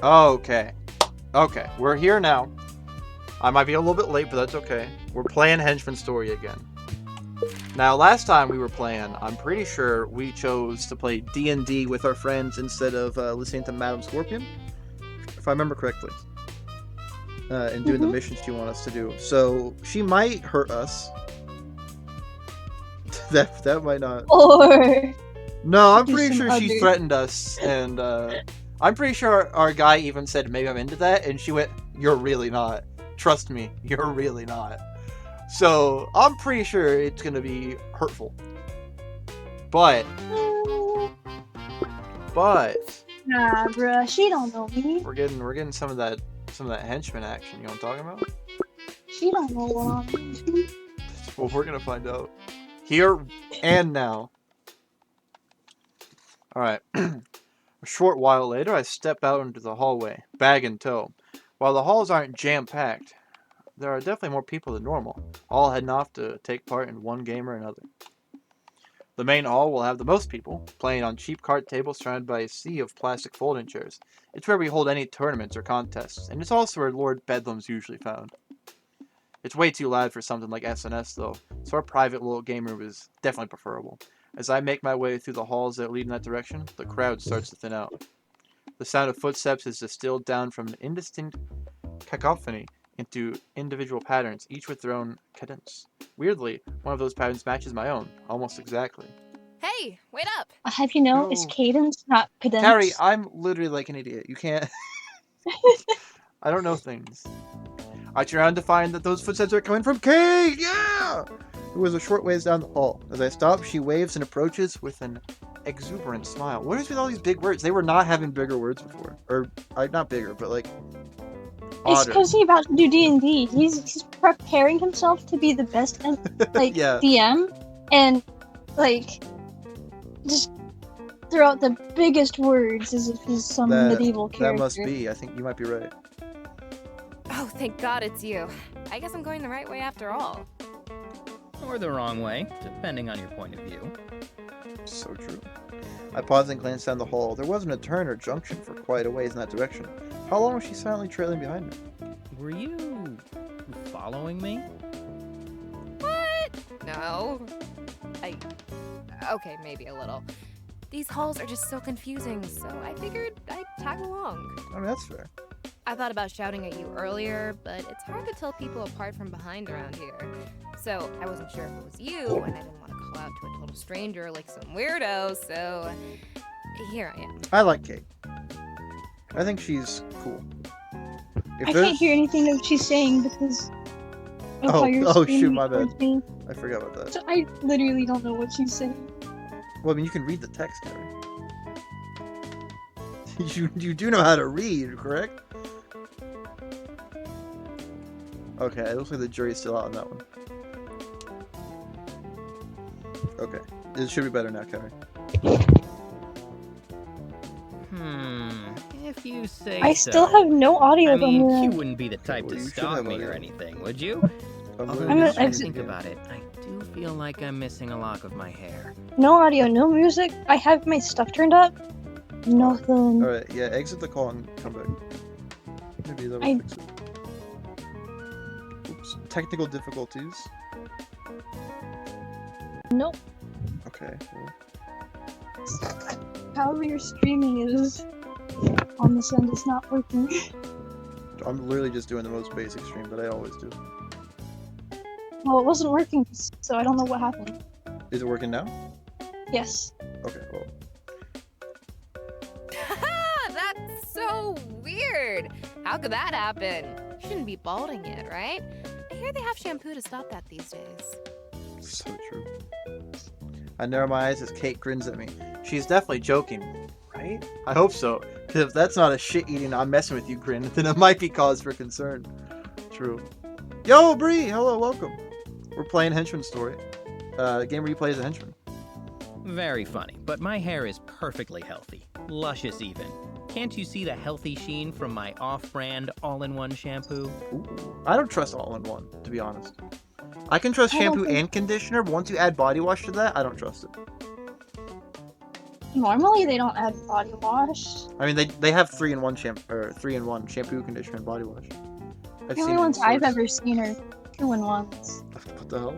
Okay. Okay, we're here now. I might be a little bit late, but that's okay. We're playing Henchman Story again. Now, last time we were playing, I'm pretty sure we chose to play D&D with our friends instead of listening to Madam Scorpion, if I remember correctly, and doing the missions she wants us to do. So she might hurt us. that might not. Or No, I'm do pretty some sure she other- threatened us, and I'm pretty sure our guy even said maybe I'm into that, and she went, "You're really not. Trust me, you're really not." So I'm pretty sure it's gonna be hurtful. But Nah, bruh, she don't know me. we're getting some of that henchman action. You know what I'm talking about? She don't know what I'm into. Well, we're gonna find out here and now. All right. A short while later, I step out into the hallway, bag in tow. While the halls aren't jam-packed, there are definitely more people than normal, all heading off to take part in one game or another. The main hall will have the most people, playing on cheap card tables surrounded by a sea of plastic folding chairs. It's where we hold any tournaments or contests, and it's also where Lord Bedlam's usually found. It's way too loud for something like SNS though, so our private little game room is definitely preferable. As I make my way through the halls that lead in that direction, the crowd starts to thin out. The sound of footsteps is distilled down from an indistinct cacophony into individual patterns, each with their own cadence. Weirdly, one of those patterns matches my own, almost exactly. Hey, wait up! Have you know, it's No. cadence, not cadence. Carrie, I'm literally like an idiot. You can't. I don't know things. I turn around to find that those footsteps are coming from Kate! Yeah! Who was a short ways down the hall. As I stop, she waves and approaches with an exuberant smile. What is with all these big words? They were not having bigger words before. Or, not bigger, but like, It's odder. because he's about to do D&D. He's preparing himself to be the best, Yeah. DM, and like just throw out the biggest words as if he's some medieval character. That must be. I think you might be right. Oh, thank God it's you. I guess I'm going the right way after all. Or the wrong way, depending on your point of view. So true. I paused and glanced down the hall. There wasn't a turn or junction for quite a ways in that direction. How long was she silently trailing behind me? Were you following me? What? No. Okay, maybe a little. These halls are just so confusing, so I figured I'd tag along. I mean, that's fair. I thought about shouting at you earlier, but it's hard to tell people apart from behind around here. So I wasn't sure if it was you, and I didn't want to call out to a total stranger like some weirdo, so here I am. I like Kate. I think she's cool. I can't hear anything that she's saying because of how you're shoot, screaming my bad. towards me. I forgot about that. So I literally don't know what she's saying. Well, I mean, you can read the text, Carrie. you do know how to read, correct? Okay, it looks like the jury's still out on that one. Okay, it should be better now, Carrie. If you say I so. still have no audio I mean, from your you end. wouldn't be the type well, to you should stalk have me or audio. anything, would you? Although I'm now gonna that I exit. think about it, I do feel like I'm missing a lock of my hair. No audio, no music. I have my stuff turned up. Nothing. Alright, yeah, exit the call and come back. Maybe that'll I- fix it. Oops, technical difficulties. Nope. Okay, well, However your streaming is on this end is not working. I'm literally just doing the most basic stream that I always do. Well, it wasn't working, so I don't know what happened. Is it working now? Yes. Okay, well, That's so weird. How could that happen? You shouldn't be balding yet, right? I hear they have shampoo to stop that these days. so true. I narrow my eyes as Kate grins at me. She's definitely joking, right? I hope so, because if that's not a shit-eating I'm messing with you grin, then it might be cause for concern. True. Yo, Bree! Hello, welcome. We're playing Henchman Story. Game where you play as a henchman. Very funny, but my hair is perfectly healthy. Luscious even. Can't you see the healthy sheen from my off-brand all-in-one shampoo? Ooh. I don't trust all-in-one, to be honest. I can trust I don't shampoo think- and conditioner, but once you add body wash to that, I don't trust it. Normally they don't add body wash. I mean, they have 3-in-1 3-in-1 shampoo, conditioner, and body wash. I've The seen only it in ones I've stores. ever seen are 2-in-1s. What the hell?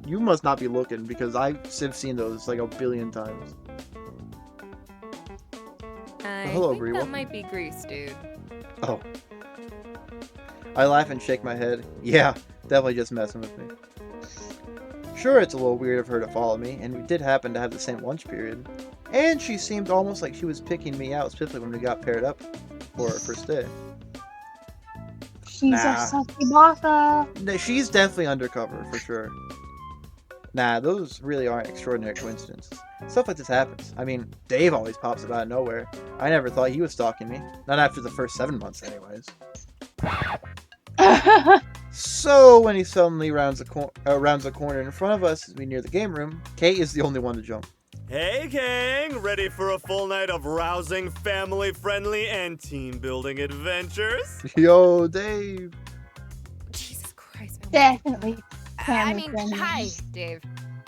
You must not be looking because I've seen those like a billion times. I hello, think Bree, that welcome. might be grease, dude. Oh. I laugh and shake my head. Yeah, definitely just messing with me. Sure, it's a little weird of her to follow me, and we did happen to have the same lunch period. And she seemed almost like she was picking me out, specifically when we got paired up for our first day. She's Nah. a sucky baka. No, she's definitely undercover, for sure. Nah, those really aren't extraordinary coincidences. Stuff like this happens. I mean, Dave always pops up out of nowhere. I never thought he was stalking me. Not after the first 7 months, anyways. So, when he suddenly rounds a corner in front of us as we near the game room, Kate is the only one to jump. Hey gang, ready for a full night of rousing, family-friendly, and team-building adventures? Yo, Dave! Jesus Christ. Oh my- Definitely. I mean, family-friendly. hi, Dave.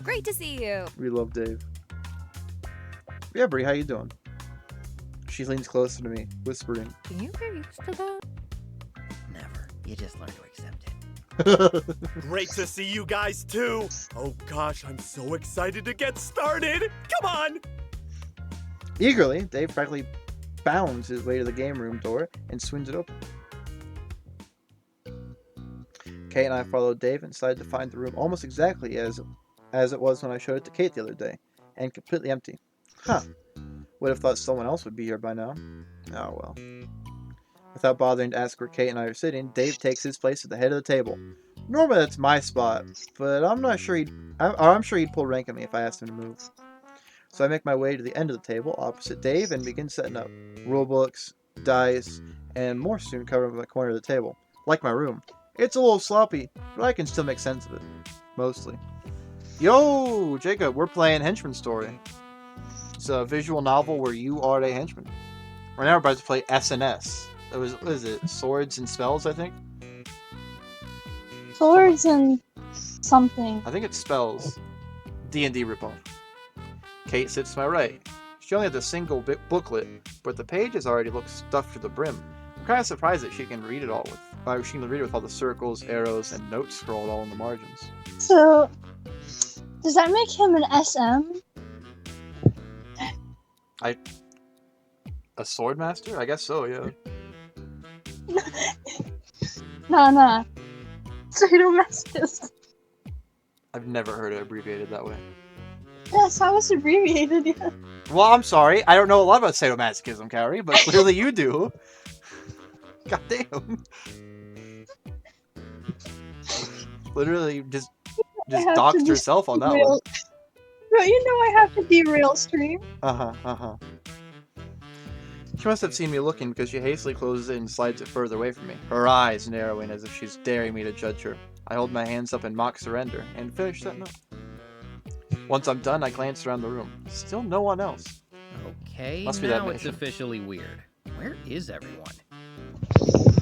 Great to see you. We love Dave. Yeah, Brie, how you doing? She leans closer to me, whispering. Can you get used to that? Never. You just learn to accept it. Great to see you guys too! Oh gosh, I'm so excited to get started! Come on! Eagerly, Dave practically bounds his way to the game room door and swings it open. Kate and I followed Dave inside to find the room almost exactly as it was when I showed it to Kate the other day, and completely empty. Huh. Would have thought someone else would be here by now. Oh well. Without bothering to ask where Kate and I are sitting, Dave takes his place at the head of the table. Normally that's my spot, but I'm sure he'd pull rank on me if I asked him to move. So I make my way to the end of the table opposite Dave and begin setting up rulebooks, dice, and more soon covering the corner of the table. Like my room. It's a little sloppy, but I can still make sense of it. Mostly. Yo, Jacob, we're playing Henchman Story. It's a visual novel where you are a henchman. We're now about to play SNS. What is it? Swords and Spells, I think? Swords and something. I think it's Spells. D&D ripoff. Kate sits to my right. She only has a single booklet, but the pages already look stuffed to the brim. I'm kind of surprised that she can read it all with all the circles, arrows, and notes scrolled all in the margins. So, does that make him an SM? A sword master? I guess so, yeah. Nah. Sadomasochist. I've never heard it abbreviated that way. That's how it's abbreviated, yeah. Well, I'm sorry. I don't know a lot about sadomasochism, Carrie, but clearly you do. God damn. Literally just I have to doxed just herself on that one. derail- Bro, you know I have to derail stream. Uh-huh. She must have seen me looking because she hastily closes it and slides it further away from me, her eyes narrowing as if she's daring me to judge her. I hold my hands up in mock surrender and finish setting up. Once I'm done, I glance around the room. Still no one else. Okay, Must be that now it's mission. officially weird. Where is everyone?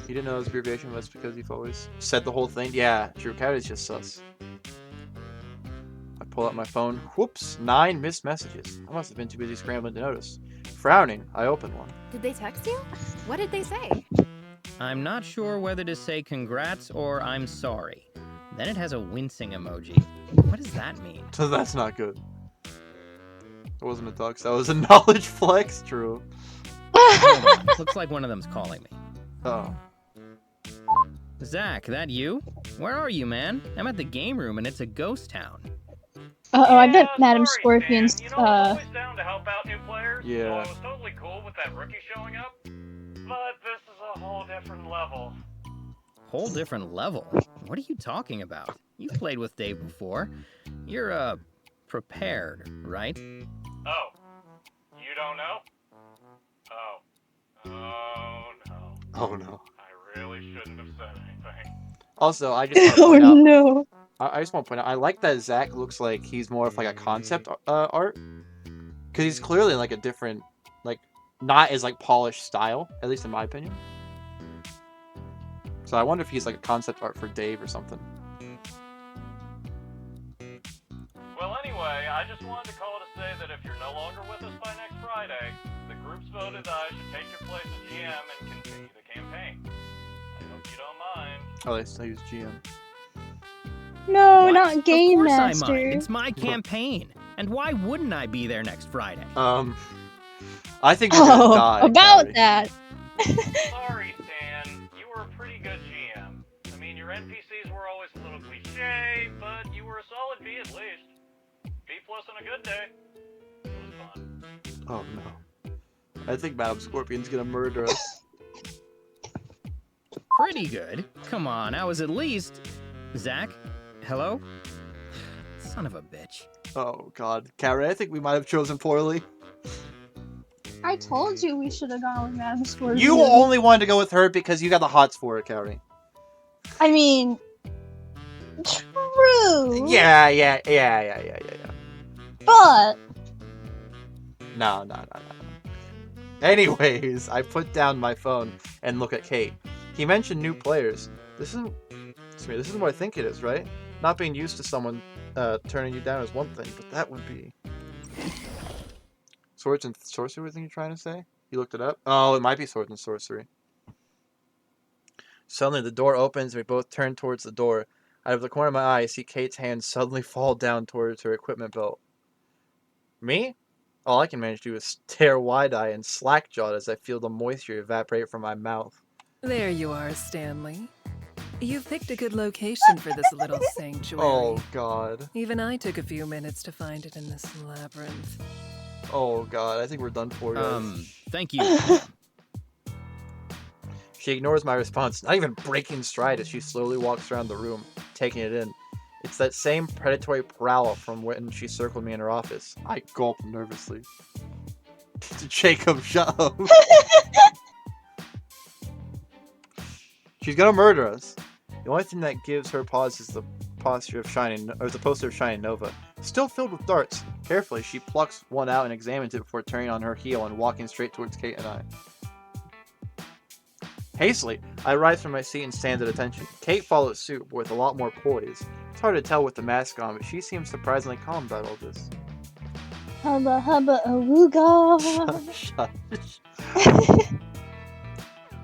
You didn't know it was abbreviation, but it's because you've always said the whole thing? Yeah, Drew Cat is just sus. I pull out my phone. Whoops, 9 missed messages. I must have been too busy scrambling to notice. Frowning, I open one. Did they text you? What did they say? I'm not sure whether to say congrats or I'm sorry. Then it has a wincing emoji. What does that mean? So that's not good. It wasn't a tux, that was a knowledge flex, Drew. Hold on, looks like one of them's calling me. Oh. Zach, that you? Where are you, man? I'm at the game room and it's a ghost town. I bet Madam Scorpion's, You know, I'm always down to help out new players, so Yeah. I was totally cool with that rookie showing up. But this is a whole different level. Whole different level? What are you talking about? You've played with Dave before. You're, prepared, right? Oh, you don't know? Oh no. Oh no. I really shouldn't have said anything. Also, I just want to Oh point out, no. I just want to point out, I like that Zach looks like he's more of like a concept art. Because he's clearly like a different, like, not as like polished style, at least in my opinion. So I wonder if he's like a concept art for Dave or something. Well, anyway, I just wanted to call to say that if you're no longer with us by next Friday, voted that I should take your place as GM and continue the campaign. I hope you don't mind. Oh, they still use GM. No, What? not Game Of course I Master. mind. It's my campaign. And why wouldn't I be there next Friday? I think we're gonna die. About Callie. that. Sorry, Stan. You were a pretty good GM. I mean, your NPCs were always a little cliche, but you were a solid B at least. B plus on a good day. It was fun. Oh no. I think Madam Scorpion's gonna murder us. Pretty good. Come on, I was at least... Zach? Hello? Son of a bitch. Oh god. Carrie, I think we might have chosen poorly. I told you we should have gone with Madam Scorpion. You only wanted to go with her because you got the hots for it, Carrie. I mean, true. Yeah. But No. Anyways, I put down my phone and look at Kate. He mentioned new players. This is what I think it is, right? Not being used to someone turning you down is one thing, but that would be... Swords and Sorcery, what are you trying to say? You looked it up? Oh, it might be Swords and Sorcery. Suddenly, the door opens and we both turn towards the door. Out of the corner of my eye, I see Kate's hand suddenly fall down towards her equipment belt. Me? All I can manage to do is stare wide-eyed and slack-jawed as I feel the moisture evaporate from my mouth. There you are, Stanley. You've picked a good location for this little sanctuary. Oh, God. Even I took a few minutes to find it in this labyrinth. Oh, God. I think we're done for, guys. Thank you. She ignores my response, not even breaking stride as she slowly walks around the room, taking it in. It's that same predatory prowl from when she circled me in her office. I gulp nervously. Jacob, shut up. She's gonna murder us. The only thing that gives her pause is the poster of Shining Nova, still filled with darts. Carefully, she plucks one out and examines it before turning on her heel and walking straight towards Kate and I. Hastily, I rise from my seat and stand at attention. Kate follows suit, but with a lot more poise. It's hard to tell with the mask on, but she seems surprisingly calm about all this. hubba hubba awooga. Shut.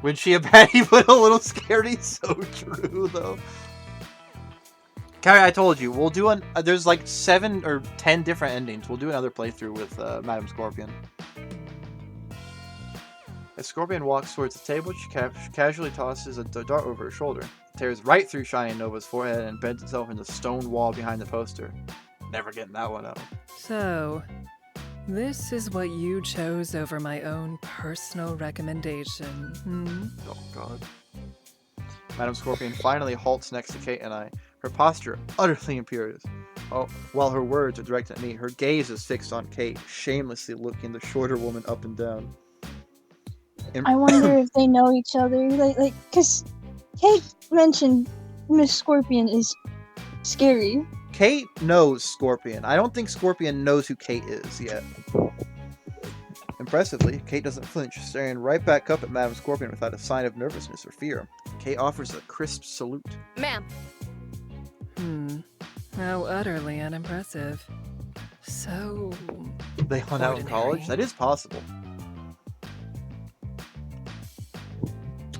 When she a baddie but a little scary, so true though. Carrie, I told you, we'll do there's like 7 or 10 different endings. We'll do another playthrough with Madam Scorpion. As Scorpion walks towards the table, she casually tosses a dart over her shoulder, tears right through Shining Nova's forehead, and embeds itself in the stone wall behind the poster. Never getting that one out. So, this is what you chose over my own personal recommendation, hmm? Oh god. Madam Scorpion finally halts next to Kate and I, her posture utterly imperious. Oh, while her words are directed at me, her gaze is fixed on Kate, shamelessly looking the shorter woman up and down. I wonder if they know each other. Cause Kate mentioned Miss Scorpion is scary. Kate knows Scorpion. I don't think Scorpion knows who Kate is yet. Impressively, Kate doesn't flinch, staring right back up at Madam Scorpion without a sign of nervousness or fear. Kate offers a crisp salute. Ma'am. How utterly unimpressive. So... They hung out in college? ordinary. That is possible.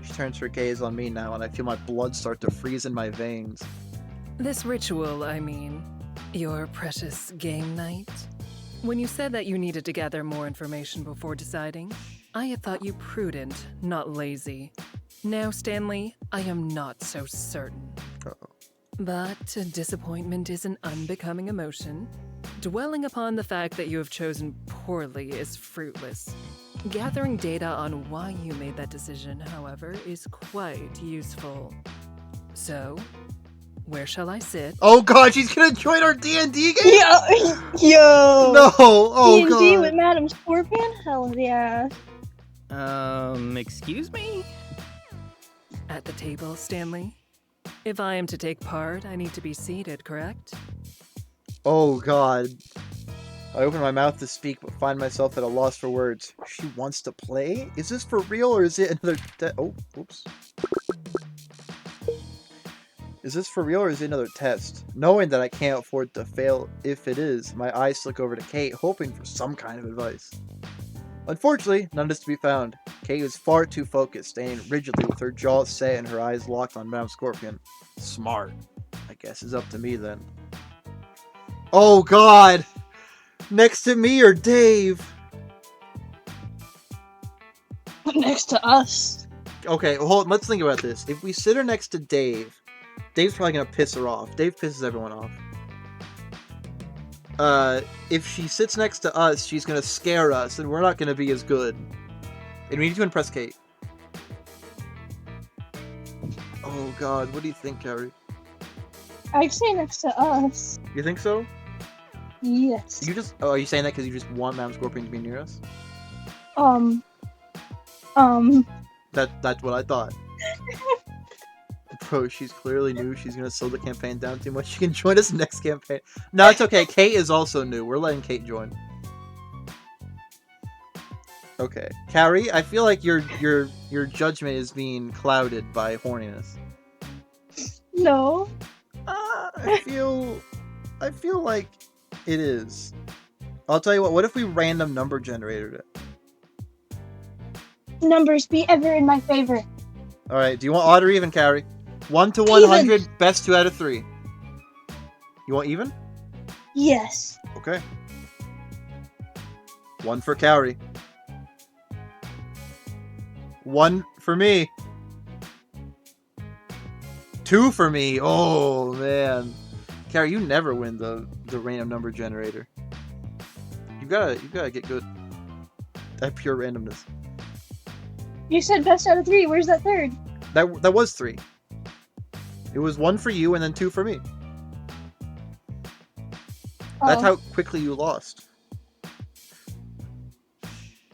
She turns her gaze on me now, and I feel my blood start to freeze in my veins. This ritual, I mean, your precious game night. When you said that you needed to gather more information before deciding, I had thought you prudent, not lazy. Now, Stanley, I am not so certain. Uh-oh. But disappointment is an unbecoming emotion. Dwelling upon the fact that you have chosen poorly is fruitless. Gathering data on why you made that decision, however, is quite useful. So, where shall I sit? Oh god, she's gonna join our D&D game? Yo! No! Oh D&D god. with Madam Scorpion? Hell yeah. Excuse me? At the table, Stanley? If I am to take part, I need to be seated, correct? Oh god. I open my mouth to speak, but find myself at a loss for words. She wants to play? Is this for real, or is it another oops. Is this for real, or is it another test? Knowing that I can't afford to fail if it is, my eyes flick over to Kate, hoping for some kind of advice. Unfortunately, none is to be found. Kate was far too focused, staying rigidly with her jaw set and her eyes locked on Madame Scorpion. Smart. I guess it's up to me then. Oh god! Next to me or Dave? Next to us. Okay, hold. Let's think about this. If we sit her next to Dave, Dave's probably gonna piss her off. Dave pisses everyone off. If she sits next to us, she's gonna scare us, and we're not gonna be as good. And we need to impress Kate. Oh god, what do you think, Carrie? I'd say next to us. You think so? Yes. Are you saying that because you just want Madame Scorpion to be near us? That's what I thought. Bro, she's clearly new. She's gonna slow the campaign down too much. She can join us next campaign. No, it's okay. Kate is also new. We're letting Kate join. Okay, Carrie, I feel like your judgment is being clouded by horniness. No. I feel like it is. I'll tell you what. What if we random number generated it? Numbers be ever in my favor. All right. Do you want odd or even, Carrie? 1 to Even. 100, best 2 out of 3. You want even? Yes. Okay. 1 for Carrie. 1 for me. 2 for me. Oh man, Carrie, you never win the random number generator. You gotta get good at pure randomness. You said best out of 3. Where's that third? That was 3. It was 1 for you and then 2 for me. That's how quickly you lost.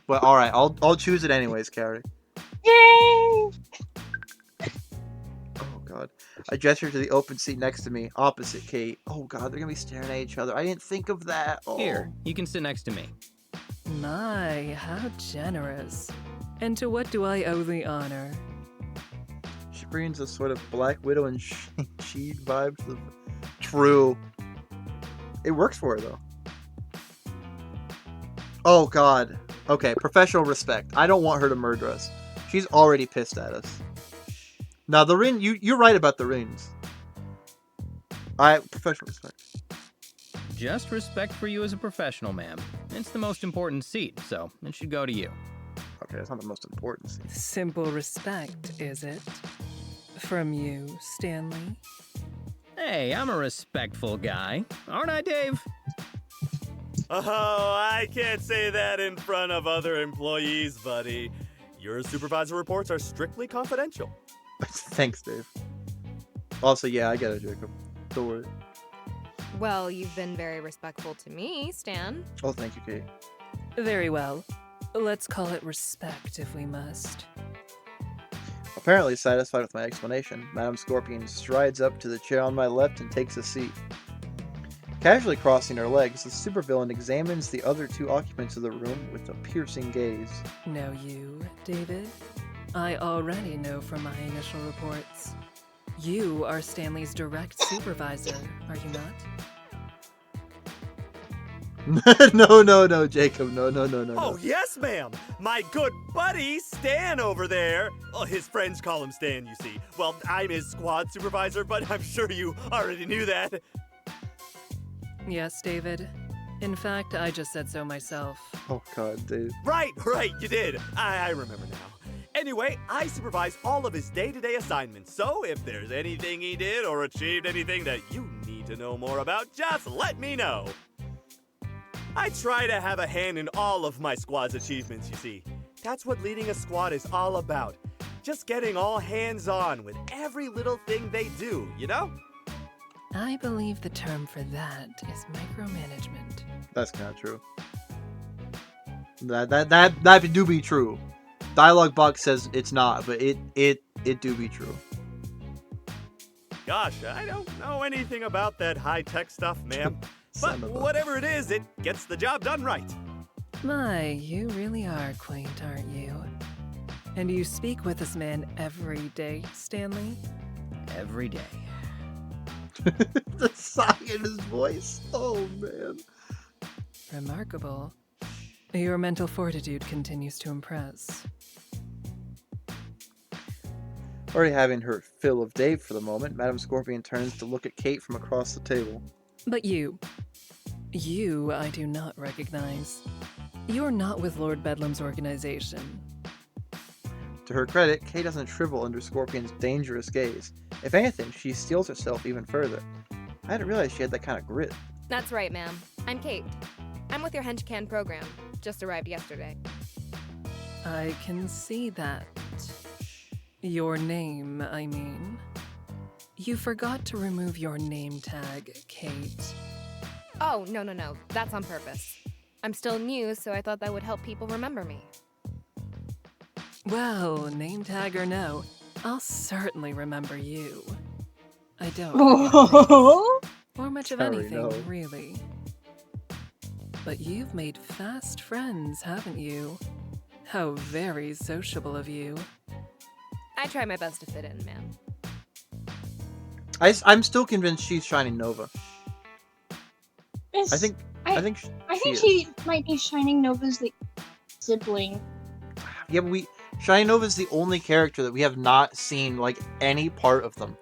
But all right, I'll choose it anyways, Carrie. Yay! Oh god. I gesture to the open seat next to me, opposite Kate. Oh god, they're gonna be staring at each other. I didn't think of that. Oh. Here, you can sit next to me. My, how generous. And to what do I owe the honor? She brings a sort of Black Widow and Shang-Chi vibe to the... True. It works for her, though. Oh, God. Okay, professional respect. I don't want her to murder us. She's already pissed at us. Now, the ring... You're right about the rings. Professional respect. Just respect for you as a professional, ma'am. It's the most important seat, so it should go to you. Okay, that's not the most important seat. Simple respect, is it? From you, Stanley? Hey, I'm a respectful guy. Aren't I, Dave? Oh, I can't say that in front of other employees, buddy. Your supervisor reports are strictly confidential. Thanks, Dave. Also, yeah, I get it, Jacob. Don't worry. Well, you've been very respectful to me, Stan. Oh, thank you, Kate. Very well. Let's call it respect if we must. Apparently satisfied with my explanation, Madame Scorpion strides up to the chair on my left and takes a seat. Casually crossing her legs, the supervillain examines the other 2 occupants of the room with a piercing gaze. Know you, David? I already know from my initial reports. You are Stanley's direct supervisor, are you not? No, Jacob. No. Oh, yes, ma'am. My good buddy, Stan, over there. Oh, his friends call him Stan, you see. Well, I'm his squad supervisor, but I'm sure you already knew that. Yes, David. In fact, I just said so myself. Oh, God, Dave. Right, you did. I remember now. Anyway, I supervise all of his day-to-day assignments, so if there's anything he did or achieved anything that you need to know more about, just let me know. I try to have a hand in all of my squad's achievements, you see. That's what leading a squad is all about. Just getting all hands-on with every little thing they do, you know? I believe the term for that is micromanagement. That's kind of true. That do be true. Dialogue box says it's not, but it do be true. Gosh, I don't know anything about that high-tech stuff, ma'am. But whatever it is, it gets the job done right. My, you really are quaint, aren't you? And you speak with this man every day, Stanley? Every day. The sigh in his voice. Oh, man. Remarkable. Your mental fortitude continues to impress. Already having her fill of Dave for the moment, Madam Scorpion turns to look at Kate from across the table. But you I do not recognize. You're not with Lord Bedlam's organization. To her credit, Kate doesn't shrivel under Scorpion's dangerous gaze. If anything, she steels herself even further. I hadn't realized she had that kind of grit. That's right, ma'am. I'm Kate. I'm with your Henchman program. Just arrived yesterday. I can see that. Your name, I mean. You forgot to remove your name tag, Kate. Oh, no. That's on purpose. I'm still new, so I thought that would help people remember me. Well, name tag or no, I'll certainly remember you. I don't. Oh, Or much of Sorry, anything, no. really. But you've made fast friends, haven't you? How very sociable of you. I try my best to fit in, ma'am. I'm still convinced she's Shining Nova. I think she might be Shining Nova's like sibling. Yeah, but Shining Nova's the only character that we have not seen like any part of them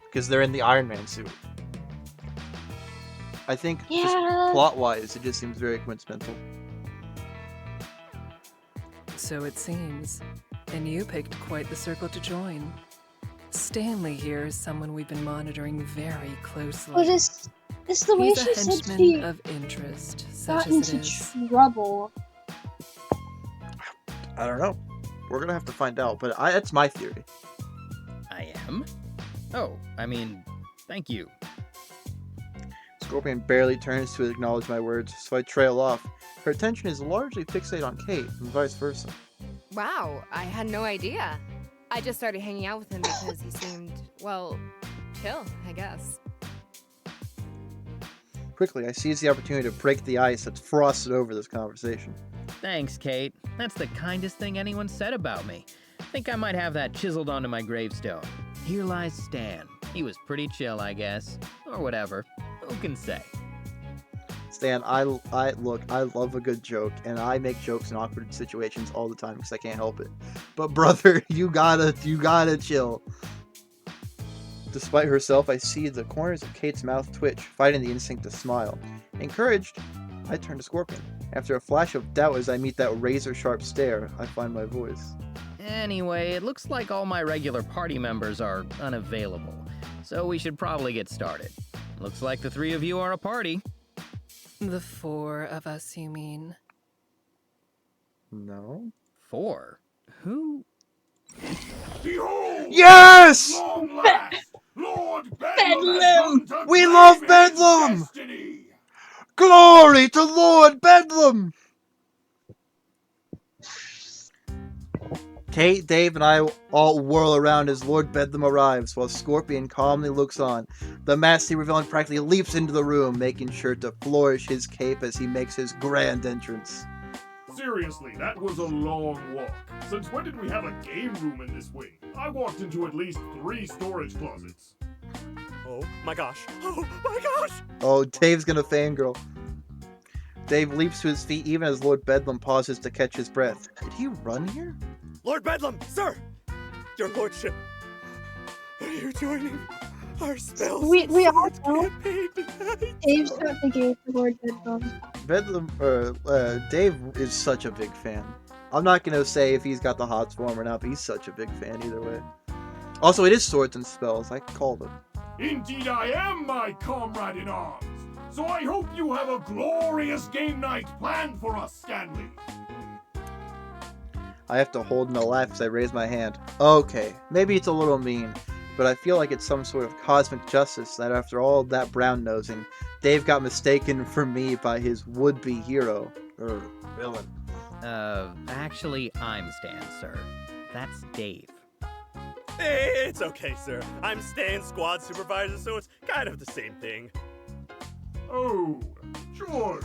because they're in the Iron Man suit. I think just plot-wise, it just seems very coincidental. So it seems. And you picked quite the circle to join. Stanley here is someone we've been monitoring very closely. But it's the way He's a she said henchman she of interest, got such as it into is. trouble. I don't know. We're gonna have to find out, but that's my theory. I am? Oh, I mean, thank you. Scorpion barely turns to acknowledge my words, so I trail off. Her attention is largely fixated on Kate, and vice versa. Wow, I had no idea. I just started hanging out with him because he seemed, well, chill, I guess. Quickly, I seize the opportunity to break the ice that's frosted over this conversation. Thanks, Kate. That's the kindest thing anyone said about me. Think I might have that chiseled onto my gravestone. Here lies Stan. He was pretty chill, I guess. Or whatever. Who can say? Stan, I love a good joke, and I make jokes in awkward situations all the time because I can't help it. But brother, you gotta chill. Despite herself, I see the corners of Kate's mouth twitch, fighting the instinct to smile. Encouraged, I turn to Scorpion. After a flash of doubt as I meet that razor-sharp stare, I find my voice. Anyway, it looks like all my regular party members are unavailable, so we should probably get started. Looks like the three of you are a party. The four of us, you mean? No? 4? Who? Behold! Yes! Long last, Lord Bedlam! has come to We claim love his Bedlam! destiny. Glory to Lord Bedlam! Kate, Dave, and I all whirl around as Lord Bedlam arrives, while Scorpion calmly looks on. The masked villain practically leaps into the room, making sure to flourish his cape as he makes his grand entrance. Seriously, that was a long walk. Since when did we have a game room in this wing? I walked into at least 3 storage closets. Oh my gosh. Oh my gosh! Oh, Dave's gonna fangirl. Dave leaps to his feet even as Lord Bedlam pauses to catch his breath. Did he run here? Lord Bedlam, sir! Your lordship, are you joining our spells? We all sword know. campaign behind? Dave's got the gate for Lord Bedlam. Dave is such a big fan. I'm not gonna say if he's got the hots for him or not, but he's such a big fan either way. Also, it is swords and spells. I called it. Indeed I am, my comrade in arms. So I hope you have a glorious game night planned for us, Stanley. I have to hold in a laugh as I raise my hand. Okay, maybe it's a little mean, but I feel like it's some sort of cosmic justice that after all that brown nosing, Dave got mistaken for me by his would-be hero, or villain. Actually, I'm Stan, sir. That's Dave. It's okay, sir. I'm Stan's squad supervisor, so it's kind of the same thing. Oh, sure.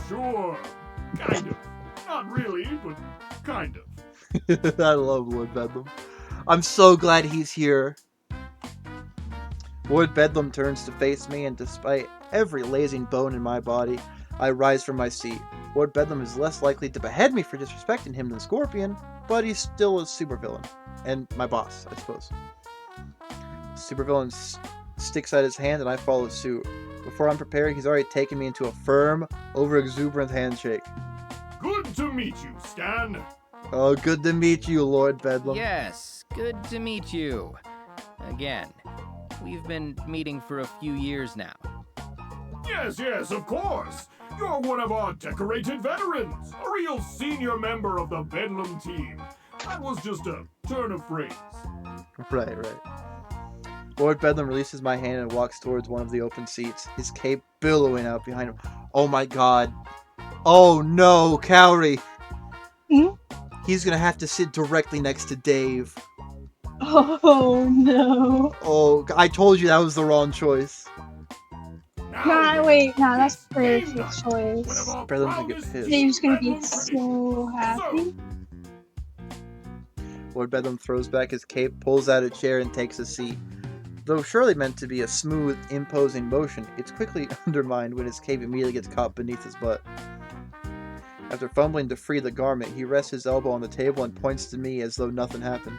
Kind of. Not really, but kind of. I love Lord Bedlam. I'm so glad he's here. Lord Bedlam turns to face me, and despite every lazing bone in my body, I rise from my seat. Lord Bedlam is less likely to behead me for disrespecting him than Scorpion, but he's still a supervillain. And my boss, I suppose. Supervillain sticks out his hand and I follow suit. Before I'm prepared, he's already taken me into a firm, over-exuberant handshake. Good to meet you, Stan. Oh, good to meet you, Lord Bedlam. Yes, good to meet you. Again. We've been meeting for a few years now. Yes, of course. You're one of our decorated veterans. A real senior member of the Bedlam team. That was just a turn of phrase. Right. Lord Bedlam releases my hand and walks towards one of the open seats, his cape billowing out behind him. Oh my god. Oh no, Cowrie. Hmm? He's gonna have to sit directly next to Dave. Oh no. Oh, I told you that was the wrong choice. Nah, wait, nah, that's it's the game perfect night. One of choice. our Bedlam's gonna get proudest pissed. Dave's gonna be Bedlam so happy. Lord Bedlam throws back his cape, pulls out a chair, and takes a seat. Though surely meant to be a smooth, imposing motion, it's quickly undermined when his cape immediately gets caught beneath his butt. After fumbling to free the garment, he rests his elbow on the table and points to me as though nothing happened.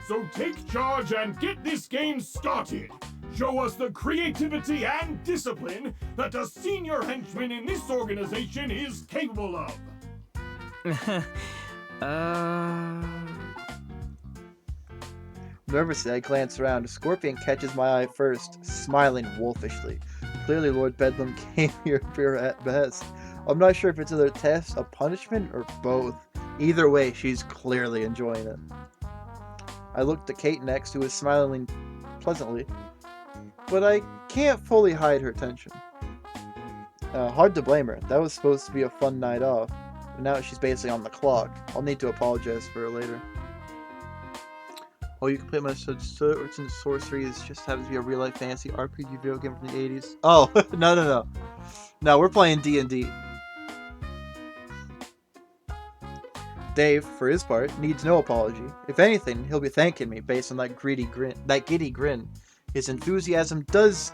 So take charge and get this game started. Show us the creativity and discipline that a senior henchman in this organization is capable of. Nervously, I glance around. Scorpion catches my eye first, smiling wolfishly. Clearly, Lord Bedlam came here for at best. I'm not sure if it's either a test, a punishment, or both. Either way, she's clearly enjoying it. I looked to Kate next, who was smiling pleasantly, but I can't fully hide her tension. Hard to blame her. That was supposed to be a fun night off, but now she's basically on the clock. I'll need to apologize for her later. Oh, you can play my Swords and Sorcery. It just happens to be a real-life fantasy RPG video game from the 80s. Oh, no. No, we're playing D&D. Dave, for his part, needs no apology. If anything, he'll be thanking me based on that giddy grin. His enthusiasm does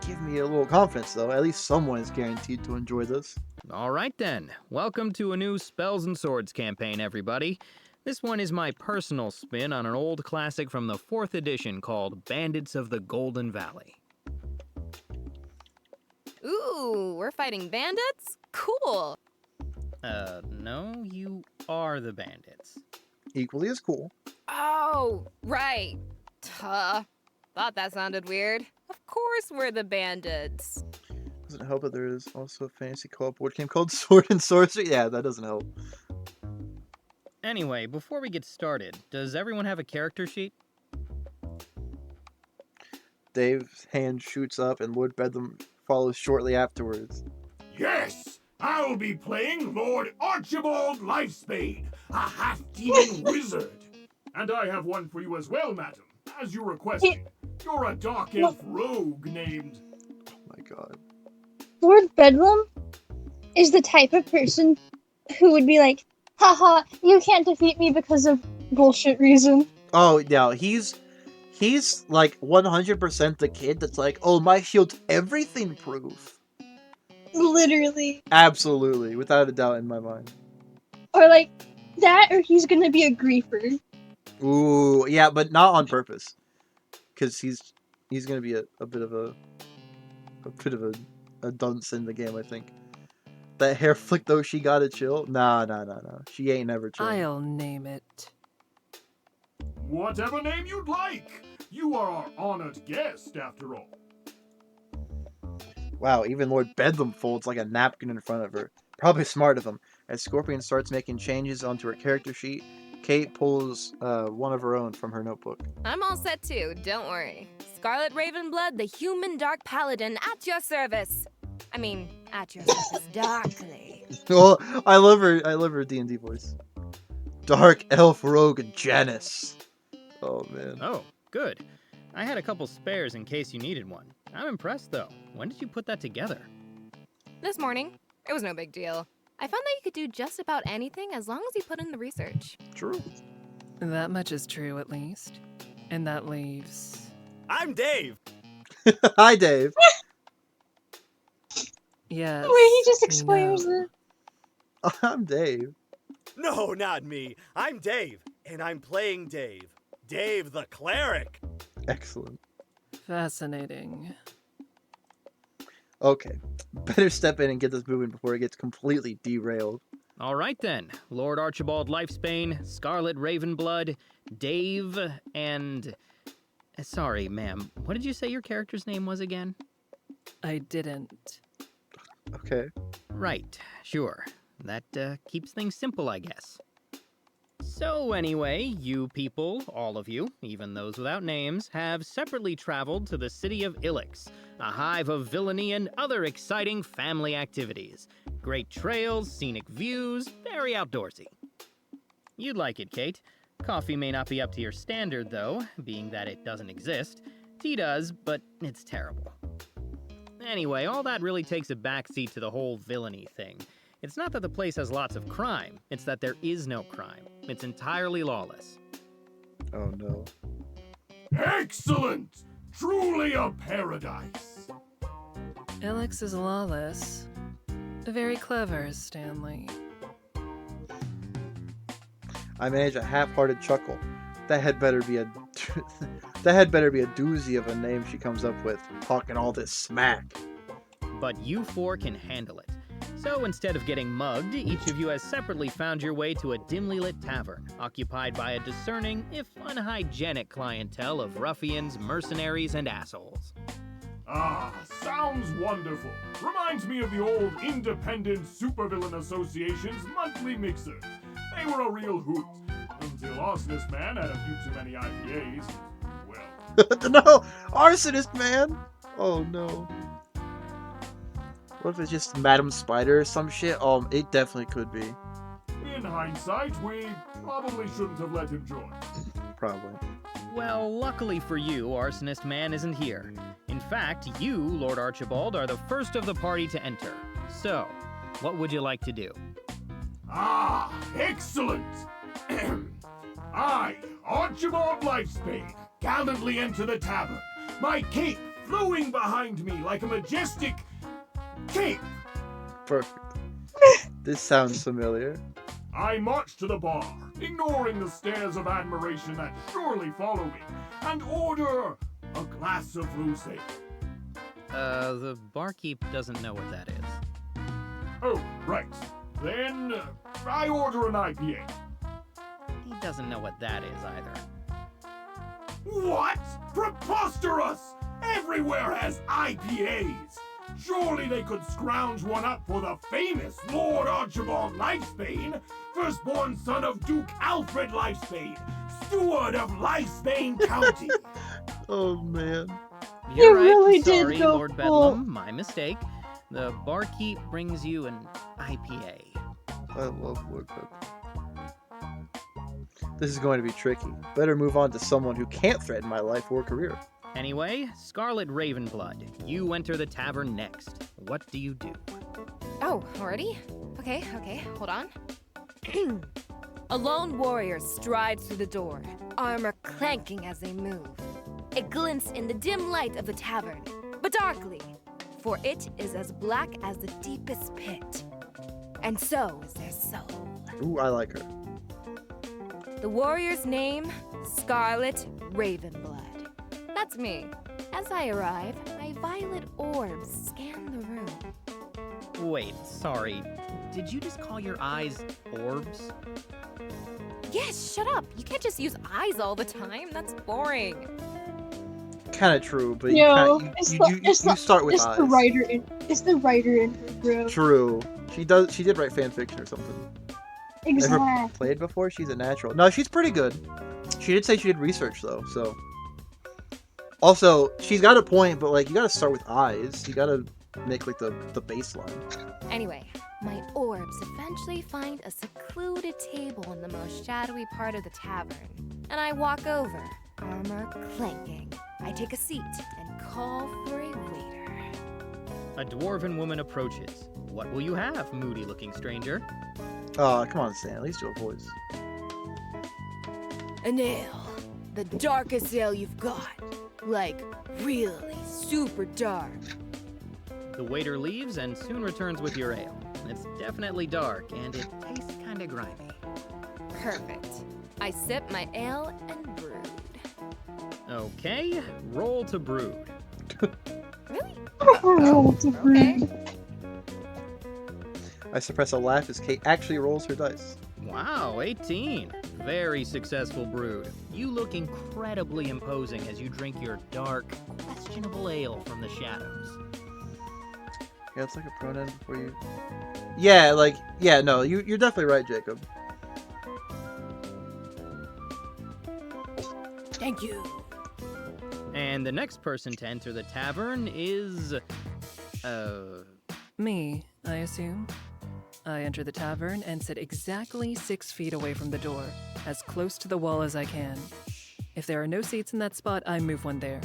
give me a little confidence, though. At least someone is guaranteed to enjoy this. All right then. Welcome to a new Spells and Swords campaign, everybody. This one is my personal spin on an old classic from the 4th edition called Bandits of the Golden Valley. Ooh, we're fighting bandits? Cool. No, you are the bandits. Equally as cool. Oh, right. Duh. Thought that sounded weird. Of course we're the bandits. Doesn't help that there is also a fantasy co-op board game called Sword and Sorcery. Yeah, that doesn't help. Anyway, before we get started, does everyone have a character sheet? Dave's hand shoots up and Lord Bedlam follows shortly afterwards. Yes! I'll be playing Lord Archibald Lifespade, a half-demon wizard. And I have one for you as well, madam, as you requested. You're a dark elf rogue named... Oh my god. Lord Bedlam is the type of person who would be like, haha, you can't defeat me because of bullshit reason. Oh, yeah, he's like 100% the kid that's like, oh, my shield's everything proof. Literally. Absolutely, without a doubt in my mind. Or like, that or he's gonna be a griefer. Ooh, yeah, but not on purpose. Because he's gonna be a bit of a dunce in the game, I think. That hair flick though, she gotta chill. Nah. She ain't never chill. I'll name it. Whatever name you'd like. You are our honored guest, after all. Wow, even Lord Bedlam folds like a napkin in front of her. Probably smart of him. As Scorpion starts making changes onto her character sheet, Kate pulls one of her own from her notebook. I'm all set too, don't worry. Scarlet Ravenblood, the human dark paladin, at your service. I mean, at your service darkly. Oh, I love her D&D voice. Dark Elf Rogue Janice. Oh, man. Oh, good. I had a couple spares in case you needed one. I'm impressed, though. When did you put that together? This morning. It was no big deal. I found that you could do just about anything as long as you put in the research. True. That much is true, at least. And that leaves... I'm Dave. Hi, Dave. Yes. The way he just we explains know. it. I'm Dave. No, not me. I'm Dave, and I'm playing Dave. Dave the cleric. Excellent. Fascinating. Okay, better step in and get this moving before it gets completely derailed. All right then, Lord Archibald Lifesbane, Scarlet Ravenblood, Dave, and... Sorry, ma'am, what did you say your character's name was again? I didn't. Okay. Right, sure. That keeps things simple, I guess. So anyway, you people, all of you, even those without names, have separately traveled to the city of Ilix, a hive of villainy and other exciting family activities. Great trails, scenic views, very outdoorsy. You'd like it, Kate. Coffee may not be up to your standard, though, being that it doesn't exist. Tea does, but it's terrible. Anyway, all that really takes a backseat to the whole villainy thing. It's not that the place has lots of crime, it's that there is no crime. It's entirely lawless. Oh no. Excellent! Truly a paradise. Alex is lawless. Very clever, Stanley. I managed a half-hearted chuckle. That had better be a that had better be a doozy of a name she comes up with, talking all this smack. But you four can handle it. So instead of getting mugged, each of you has separately found your way to a dimly lit tavern, occupied by a discerning, if unhygienic clientele of ruffians, mercenaries, and assholes. Ah, sounds wonderful. Reminds me of the old Independent Supervillain Association's monthly mixers. They were a real hoot. Until Arsonist Man had a few too many IPAs. Well, No! Arsonist man! Oh no. What if it's just Madam Spider or some shit? It definitely could be. in hindsight, we probably shouldn't have let him join. Probably. Well, luckily for you, Arsonist Man isn't here. In fact, you, Lord Archibald, are the first of the party to enter. So, what would you like to do? Ah, excellent! I, Archibald Lifesbane, gallantly enter the tavern, my cape flowing behind me like a majestic cape. Perfect. This sounds familiar. I march to the bar, ignoring the stares of admiration that surely follow me, and order a glass of rosé. The barkeep doesn't know what that is. Oh, right. Then I order an IPA. He doesn't know what that is either. What? Preposterous! Everywhere has IPAs! Surely they could scrounge one up for the famous Lord Archibald Lifesbane, firstborn son of Duke Alfred Lifesbane, steward of Lifesbane County. Oh man. You're right, really did sorry, go Lord full. Bedlam, my mistake. The barkeep brings you an IPA. I love Lord Bedlam. This is going to be tricky. Better move on to someone who can't threaten my life or career. Anyway, Scarlet Ravenblood, you enter the tavern next. What do you do? Oh, already? Okay, hold on. A lone warrior strides through the door, armor clanking as they move. It glints in the dim light of the tavern, but darkly, for it is as black as the deepest pit. And so is their soul. Ooh, I like her. The warrior's name, Scarlet Ravenblood. That's me. As I arrive, my violet orbs scan the room. Wait, sorry. Did you just call your eyes orbs? Yes, shut up. You can't just use eyes all the time. That's boring. Kind of true, but No, you start with eyes. It's the writer in her, bro. True. She did write fan fiction or something. Never Exactly. played before? She's a natural. No, she's pretty good. She did say she did research though, so. Also, she's got a point, but like you gotta start with eyes. You gotta make like the baseline. Anyway, my orbs eventually find a secluded table in the most shadowy part of the tavern. And I walk over, armor clanking. I take a seat and call for a waiter. A dwarven woman approaches. What will you have, moody-looking stranger? Oh, come on, Stan. At least do a voice. An ale. The darkest ale you've got. Like, really super dark. The waiter leaves and soon returns with your ale. It's definitely dark, and it tastes kinda grimy. Perfect. I sip my ale and brood. Okay, roll to brood. Really? Roll to Okay. brood. I suppress a laugh as Kate actually rolls her dice. Wow, 18. Very successful brood. You look incredibly imposing as you drink your dark, questionable ale from the shadows. Yeah, it's like a pronoun before you. Yeah, no, you're definitely right, Jacob. Thank you. And the next person to enter the tavern is... Me, I assume. I enter the tavern and sit exactly 6 feet away from the door, as close to the wall as I can. If there are no seats in that spot, I move one there.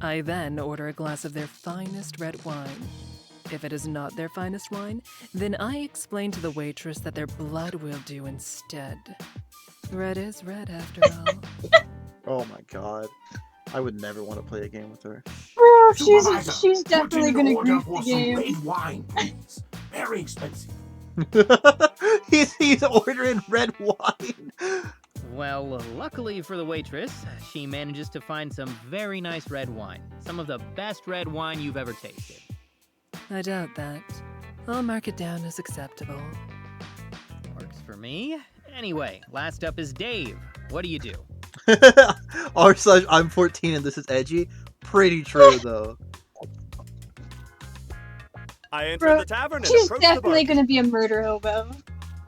I then order a glass of their finest red wine. If it is not their finest wine, then I explain to the waitress that their blood will do instead. Red is red after all. Oh my god. I would never want to play a game with her. Bro, Supervisor, she's definitely put in gonna order grief for the some game. red wine, please. Very expensive. he's ordering red wine. Well, luckily for the waitress, she manages to find some very nice red wine. Some of the best red wine you've ever tasted. I doubt that. I'll mark it down as acceptable. Works for me. Anyway, last up is Dave. What do you do? I'm 14 and this is edgy. Pretty true though. I entered Bro, the tavern and she's approached the definitely bar. gonna be a murder hobo.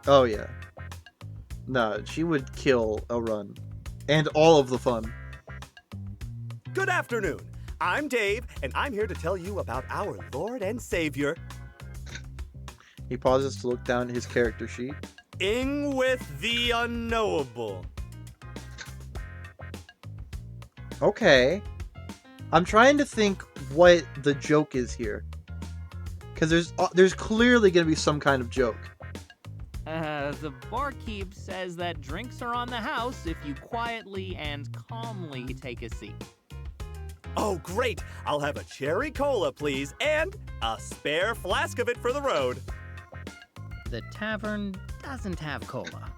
Oh yeah. No, she would kill a run. And all of the fun. Good afternoon. I'm Dave, and I'm here to tell you about our Lord and Savior, He pauses to look down at his character sheet. Ing with the Unknowable. Okay. I'm trying to think what the joke is here. Because there's clearly going to be some kind of joke. The barkeep says that drinks are on the house if you quietly and calmly take a seat. Oh, great! I'll have a cherry cola, please, and a spare flask of it for the road. The tavern doesn't have cola.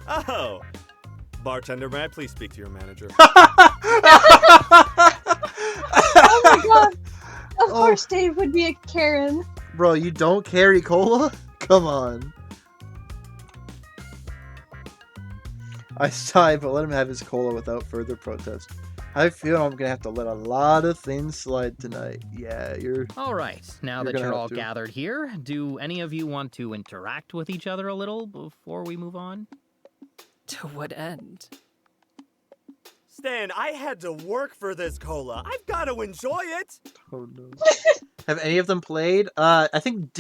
Oh. Bartender, may I please speak to your manager? Oh my god! Of course Dave would be a Karen. Bro, you don't carry cola? Come on. I sigh, but let him have his cola without further protest. I feel I'm gonna have to let a lot of things slide tonight. Yeah, you're... All right, now You're that gonna you're have all to. gathered here, do any of you want to interact with each other a little before we move on? To what end? Stan, I had to work for this cola. I've got to enjoy it. Oh no. Have any of them played? I think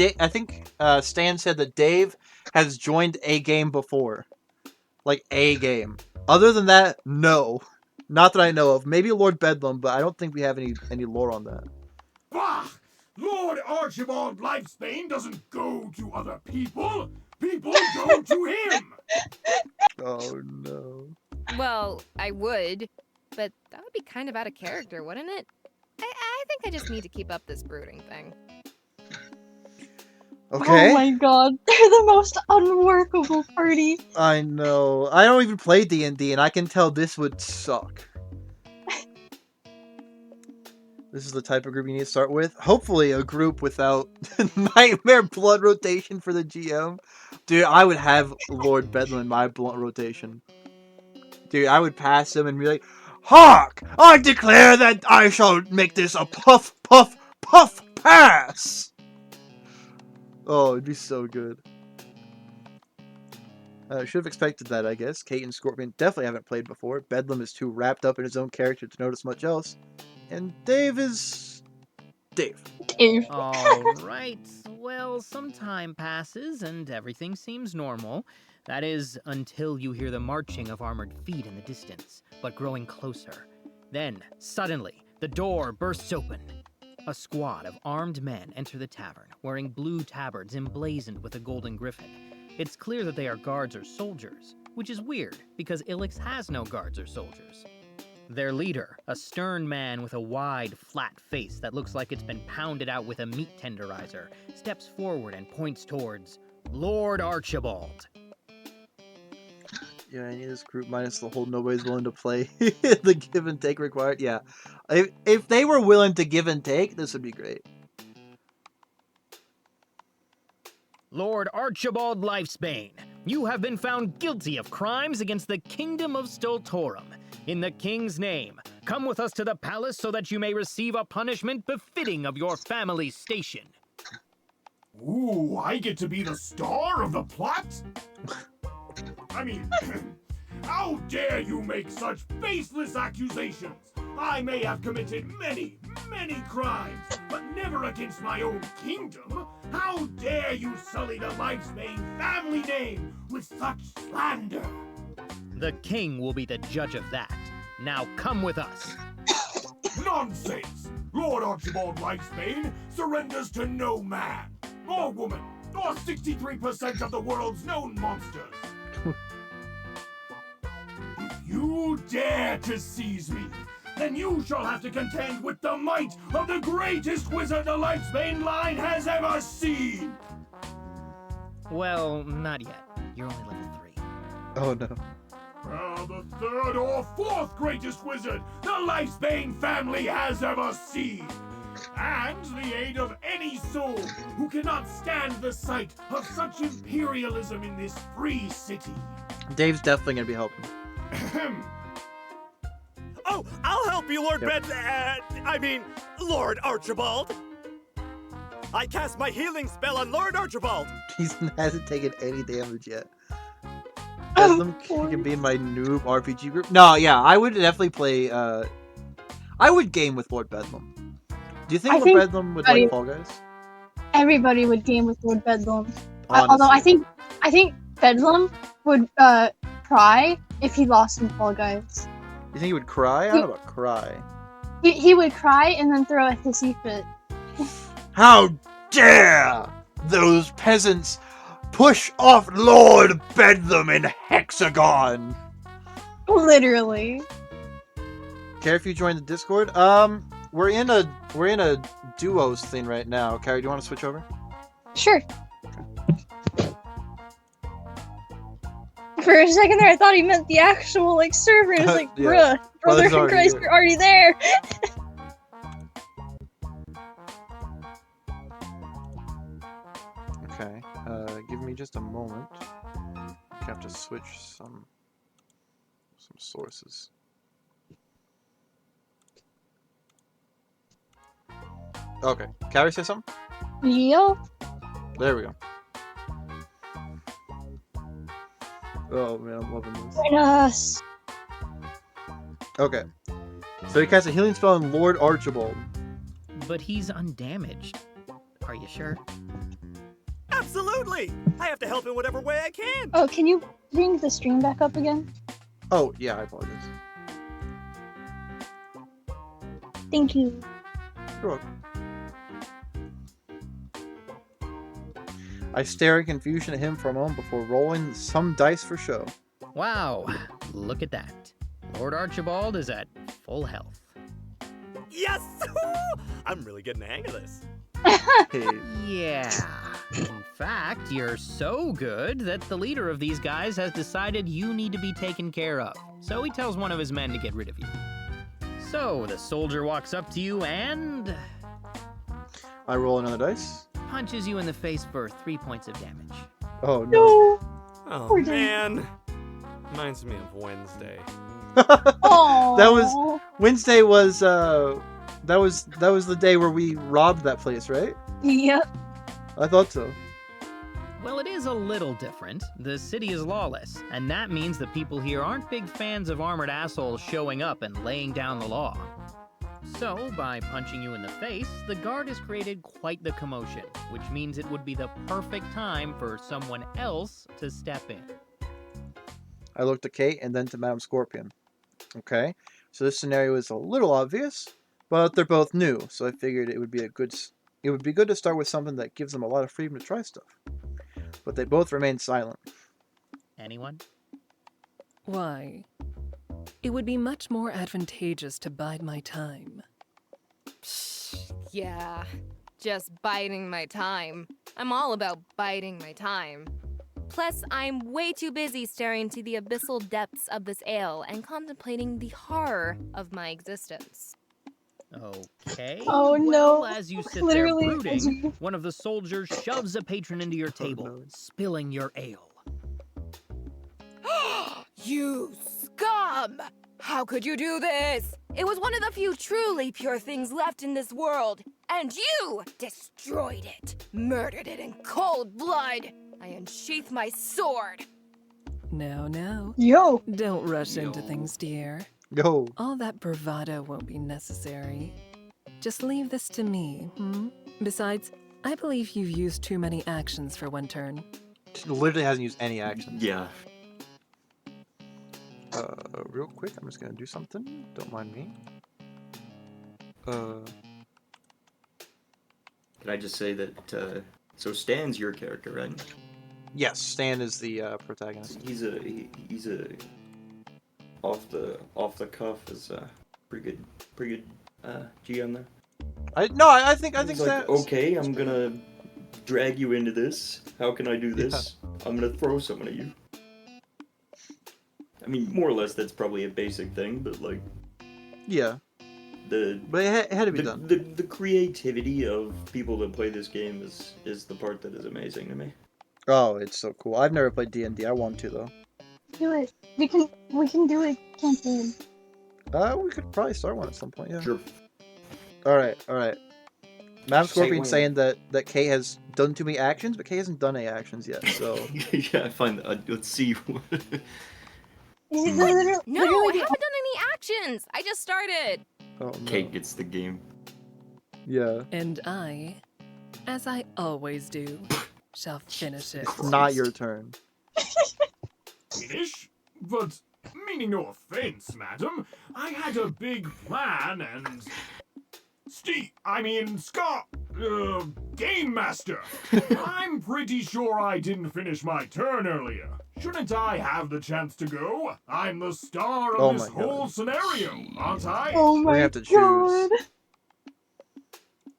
Stan said that Dave has joined a game before. Like a game. Other than that, no. Not that I know of. Maybe Lord Bedlam, but I don't think we have any lore on that. Bah! Lord Archibald Lifespan doesn't go to other people. People go to him. Oh no. Well, I would, but that would be kind of out of character, wouldn't it? I think I just need to keep up this brooding thing. Okay. Oh my god, they're the most unworkable party. I know. I don't even play D&D, and I can tell this would suck. This is the type of group you need to start with. Hopefully a group without nightmare blood rotation for the GM. Dude, I would have Lord Bedlam in my blunt rotation. Dude, I would pass him and be like, Hark! I declare that I shall make this a puff, puff, puff pass! Oh, it'd be so good. Should have expected that, I guess. Kate and Scorpion definitely haven't played before. Bedlam is too wrapped up in his own character to notice much else. And Dave is... Dave. Dave. All right, well, some time passes and everything seems normal. That is, until you hear the marching of armored feet in the distance, but growing closer. Then, suddenly, the door bursts open. A squad of armed men enter the tavern, wearing blue tabards emblazoned with a golden griffin. It's clear that they are guards or soldiers, which is weird, because Ilix has no guards or soldiers. Their leader, a stern man with a wide, flat face that looks like it's been pounded out with a meat tenderizer, steps forward and points towards Lord Archibald. Yeah, I need this group minus the whole nobody's willing to play the give and take required. Yeah, if they were willing to give and take, this would be great. Lord Archibald Lifesbane, you have been found guilty of crimes against the Kingdom of Stoltorum. In the King's name, come with us to the palace so that you may receive a punishment befitting of your family's station. Ooh, I get to be the star of the plot? I mean, how dare you make such baseless accusations? I may have committed many, many crimes, but never against my own kingdom. How dare you sully the Lifesbane family name with such slander? The king will be the judge of that. Now come with us. Nonsense! Lord Archibald Lifesbane surrenders to no man, or woman, or 63% of the world's known monsters. If you dare to seize me, then you shall have to contend with the might of the greatest wizard the Lifesbane line has ever seen! Well, not yet. You're only level 3. Oh no. The third or fourth greatest wizard the Lifesbane family has ever seen! And the aid of any soul who cannot stand the sight of such imperialism in this free city. Dave's definitely gonna be helping. Oh, I'll help you, Lord Yep. Lord Archibald. I cast my healing spell on Lord Archibald. He hasn't taken any damage yet. Bedlam can be in my noob RPG group. No, yeah, I would definitely play. I would game with Lord Bedlam. Do you think I Lord think Bedlam would everybody- like Fall Guys? Everybody would game with Lord Bedlam. Honestly. Although I think Bedlam would cry if he lost in Fall Guys. You think he would cry? I don't know about cry. He would cry and then throw a hissy fit. How dare those peasants push off Lord Bedlam in Hexagon? Literally. Care if you join the Discord? We're in a duos thing right now. Carrie, do you want to switch over? Sure. For a second there, I thought he meant the actual server. It was like, Yeah. bruh, brother Brother's in already Christ, here. you're already there. Okay. Give me just a moment. I have to switch some sources. Okay. Carrie, say something? Yo. There we go. Oh man, I'm loving this. Join us. Okay. So he casts a healing spell on Lord Archibald. But he's undamaged. Are you sure? Absolutely! I have to help in whatever way I can. Oh, can you bring the stream back up again? Oh, yeah, I apologize. Thank you. You're welcome. I stare in confusion at him for a moment before rolling some dice for show. Wow, look at that. Lord Archibald is at full health. Yes! I'm really getting the hang of this. Hey, Yeah. In fact, you're so good that the leader of these guys has decided you need to be taken care of. So he tells one of his men to get rid of you. So the soldier walks up to you and I roll another dice. punches you in the face for 3 points of damage. Oh no. No. Oh, Poor Dave. man. Reminds me of Wednesday. Oh. That was Wednesday was that was the day where we robbed that place, right? Yep. I thought so. Well, it is a little different. The city is lawless, and that means the people here aren't big fans of armored assholes showing up and laying down the law. So, by punching you in the face, the guard has created quite the commotion, which means it would be the perfect time for someone else to step in. I looked at Kate and then to Madame Scorpion. Okay, so this scenario is a little obvious, but they're both new, so I figured it would be good to start with something that gives them a lot of freedom to try stuff. But they both remain silent. Anyone? Why? It would be much more advantageous to bide my time. Yeah, just biding my time. I'm all about biding my time. Plus, I'm way too busy staring into the abyssal depths of this ale and contemplating the horror of my existence. Okay. Oh, well, no. as you sit there Literally, brooding, one of the soldiers shoves a patron into your table, no. spilling your ale. You scum! How could you do this? It was one of the few truly pure things left in this world, and you destroyed it, murdered it in cold blood. I unsheath my sword. Now, Yo. don't rush into things, dear. Yo. All that bravado won't be necessary. Just leave this to me, Besides, I believe you've used too many actions for one turn. She literally hasn't used any actions. Yeah. Real quick, I'm just gonna do something. Don't mind me. Can I just say that, so Stan's your character, right? Yes, Stan is the protagonist. He's a off the cuff is pretty good GM there. I think He's like, Stan. okay, I'm gonna drag you into this. How can I do this? I'm gonna throw someone at you. I mean, more or less, that's probably a basic thing, but like, Yeah, but it had to be done. the creativity of people that play this game is the part that is amazing to me. Oh, it's so cool. I've never played D&D. I want to though. Do it. We can do a campaign. We could probably start one at some point. Yeah. Sure. All right. Madam Say Scorpion when. saying that Kay has done too many actions, but Kay hasn't done any actions yet. So Yeah, I find that. Let's see. No, I haven't Literally, done any actions. I just started. oh no. Kate gets the game. Yeah, And I, as I always do, shall finish it. it's not your turn. Finish? But, meaning no offense, madam, I had a big plan and... Scott, Game Master. I'm pretty sure I didn't finish my turn earlier. Shouldn't I have the chance to go? I'm the star of Oh this my God. whole scenario, aren't I? Oh We my have to god. choose.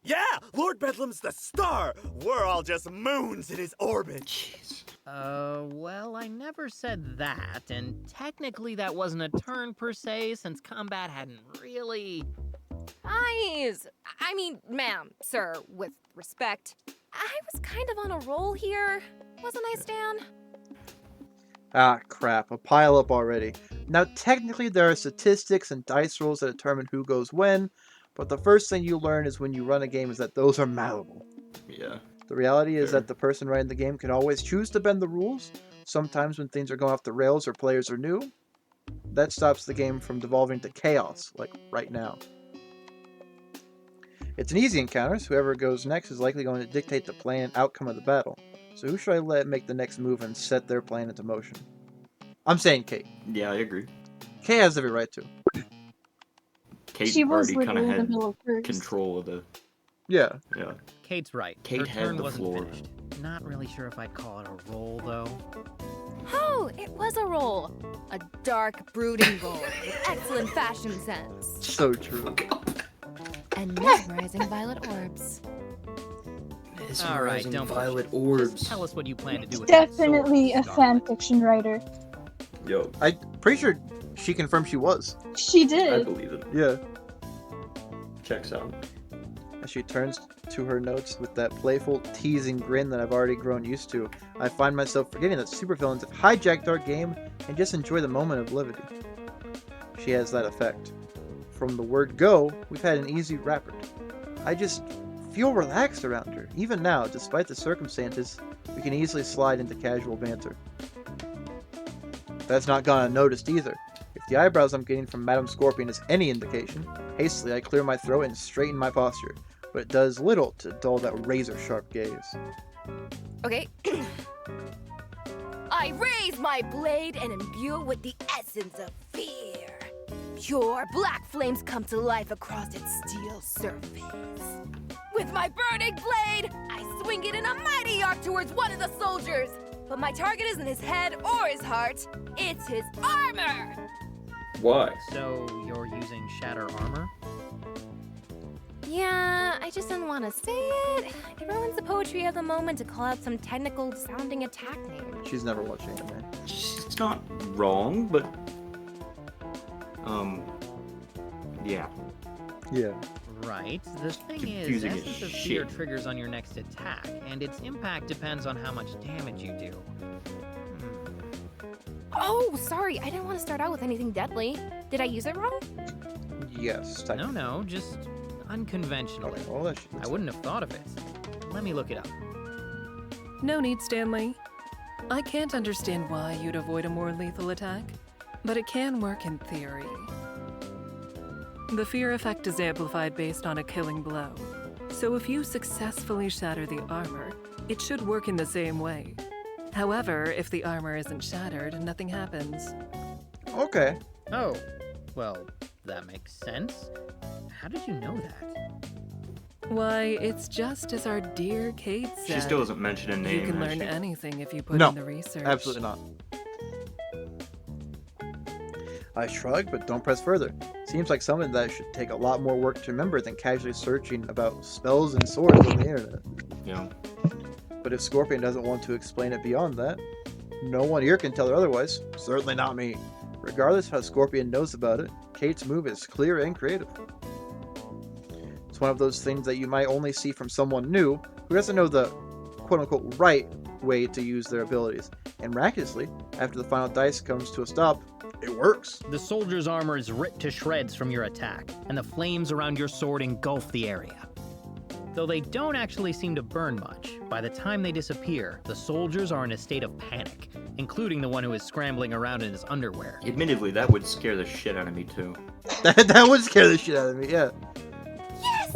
Yeah, Lord Bedlam's the star. We're all just moons in his orbit. Jeez. Well, I never said that, and technically that wasn't a turn per se, since combat hadn't really... Guys, I mean, ma'am, sir, with respect, I was kind of on a roll here. Wasn't I, Stan? Ah, crap. A pile up already. Now, technically, there are statistics and dice rolls that determine who goes when, but the first thing you learn is when you run a game is that those are malleable. Yeah. The reality is Fair. that the person running the game can always choose to bend the rules. Sometimes when things are going off the rails or players are new, that stops the game from devolving to chaos, like right now. It's an easy encounter, so whoever goes next is likely going to dictate the plan and outcome of the battle. So who should I let make the next move and set their plan into motion? I'm saying Kate. Yeah, I agree. Kate has every right to. Kate She was already kind literally of in the had middle of first. control of the. Yeah. Yeah. Kate's right. Kate Her had turn the wasn't floor. finished. Not really sure if I'd call it a roll, though. Oh, it was a roll. A dark, brooding roll with excellent fashion sense. So true. And mesmerizing violet orbs. All right, don't violet Just orbs. tell us what you plan to do with that Definitely a sword, fan Scarlet. fiction writer. Yo, I'm pretty sure she confirmed she was. She I did. believe it. Yeah. Checks out. As she turns to her notes with that playful, teasing grin that I've already grown used to, I find myself forgetting that supervillains have hijacked our game and just enjoy the moment of levity. She has that effect. From the word go, we've had an easy rapid. I just feel relaxed around her. Even now, despite the circumstances, we can easily slide into casual banter. That's not gone unnoticed either. If the eyebrows I'm getting from Madam Scorpion is any indication, hastily I clear my throat and straighten my posture, but it does little to dull that razor-sharp gaze. Okay. I raise my blade and imbue it with the essence of fear. Pure black flames come to life across its steel surface. With my burning blade, I swing it in a mighty arc towards one of the soldiers. But my target isn't his head or his heart, it's his armor. Why? So you're using shatter armor? Yeah, I just didn't want to say it. It ruins the poetry of the moment to call out some technical sounding attack name. She's never watched anime. It's not wrong, but yeah. Yeah. Right. The thing is, Confusing as Essence of Fear shit. triggers on your next attack, and its impact depends on how much damage you do. Oh, sorry, I didn't want to start out with anything deadly. Did I use it wrong? Yes. No, just unconventionally. Okay, well, I wouldn't have thought of it. Let me look it up. No need, Stanley. I can't understand why you'd avoid a more lethal attack, but it can work in theory. The fear effect is amplified based on a killing blow. So if you successfully shatter the armor, it should work in the same way. However, if the armor isn't shattered, nothing happens. Okay. Oh, well, that makes sense. How did you know that? Why, it's just as our dear Kate said. She still doesn't mention a name. You can has learn she? anything if you put No, in the research. absolutely not. I shrug, but don't press further. Seems like something that should take a lot more work to remember than casually searching about spells and swords on the internet. Yeah. But if Scorpion doesn't want to explain it beyond that, no one here can tell her otherwise. Certainly not me. Regardless of how Scorpion knows about it, Kate's move is clear and creative. It's one of those things that you might only see from someone new who doesn't know the quote-unquote right way to use their abilities. And miraculously, after the final dice comes to a stop, it works. The soldier's armor is ripped to shreds from your attack, and the flames around your sword engulf the area. Though they don't actually seem to burn much, by the time they disappear, the soldiers are in a state of panic, including the one who is scrambling around in his underwear. Admittedly, that would scare the shit out of me too. That would scare the shit out of me, yeah. Yes!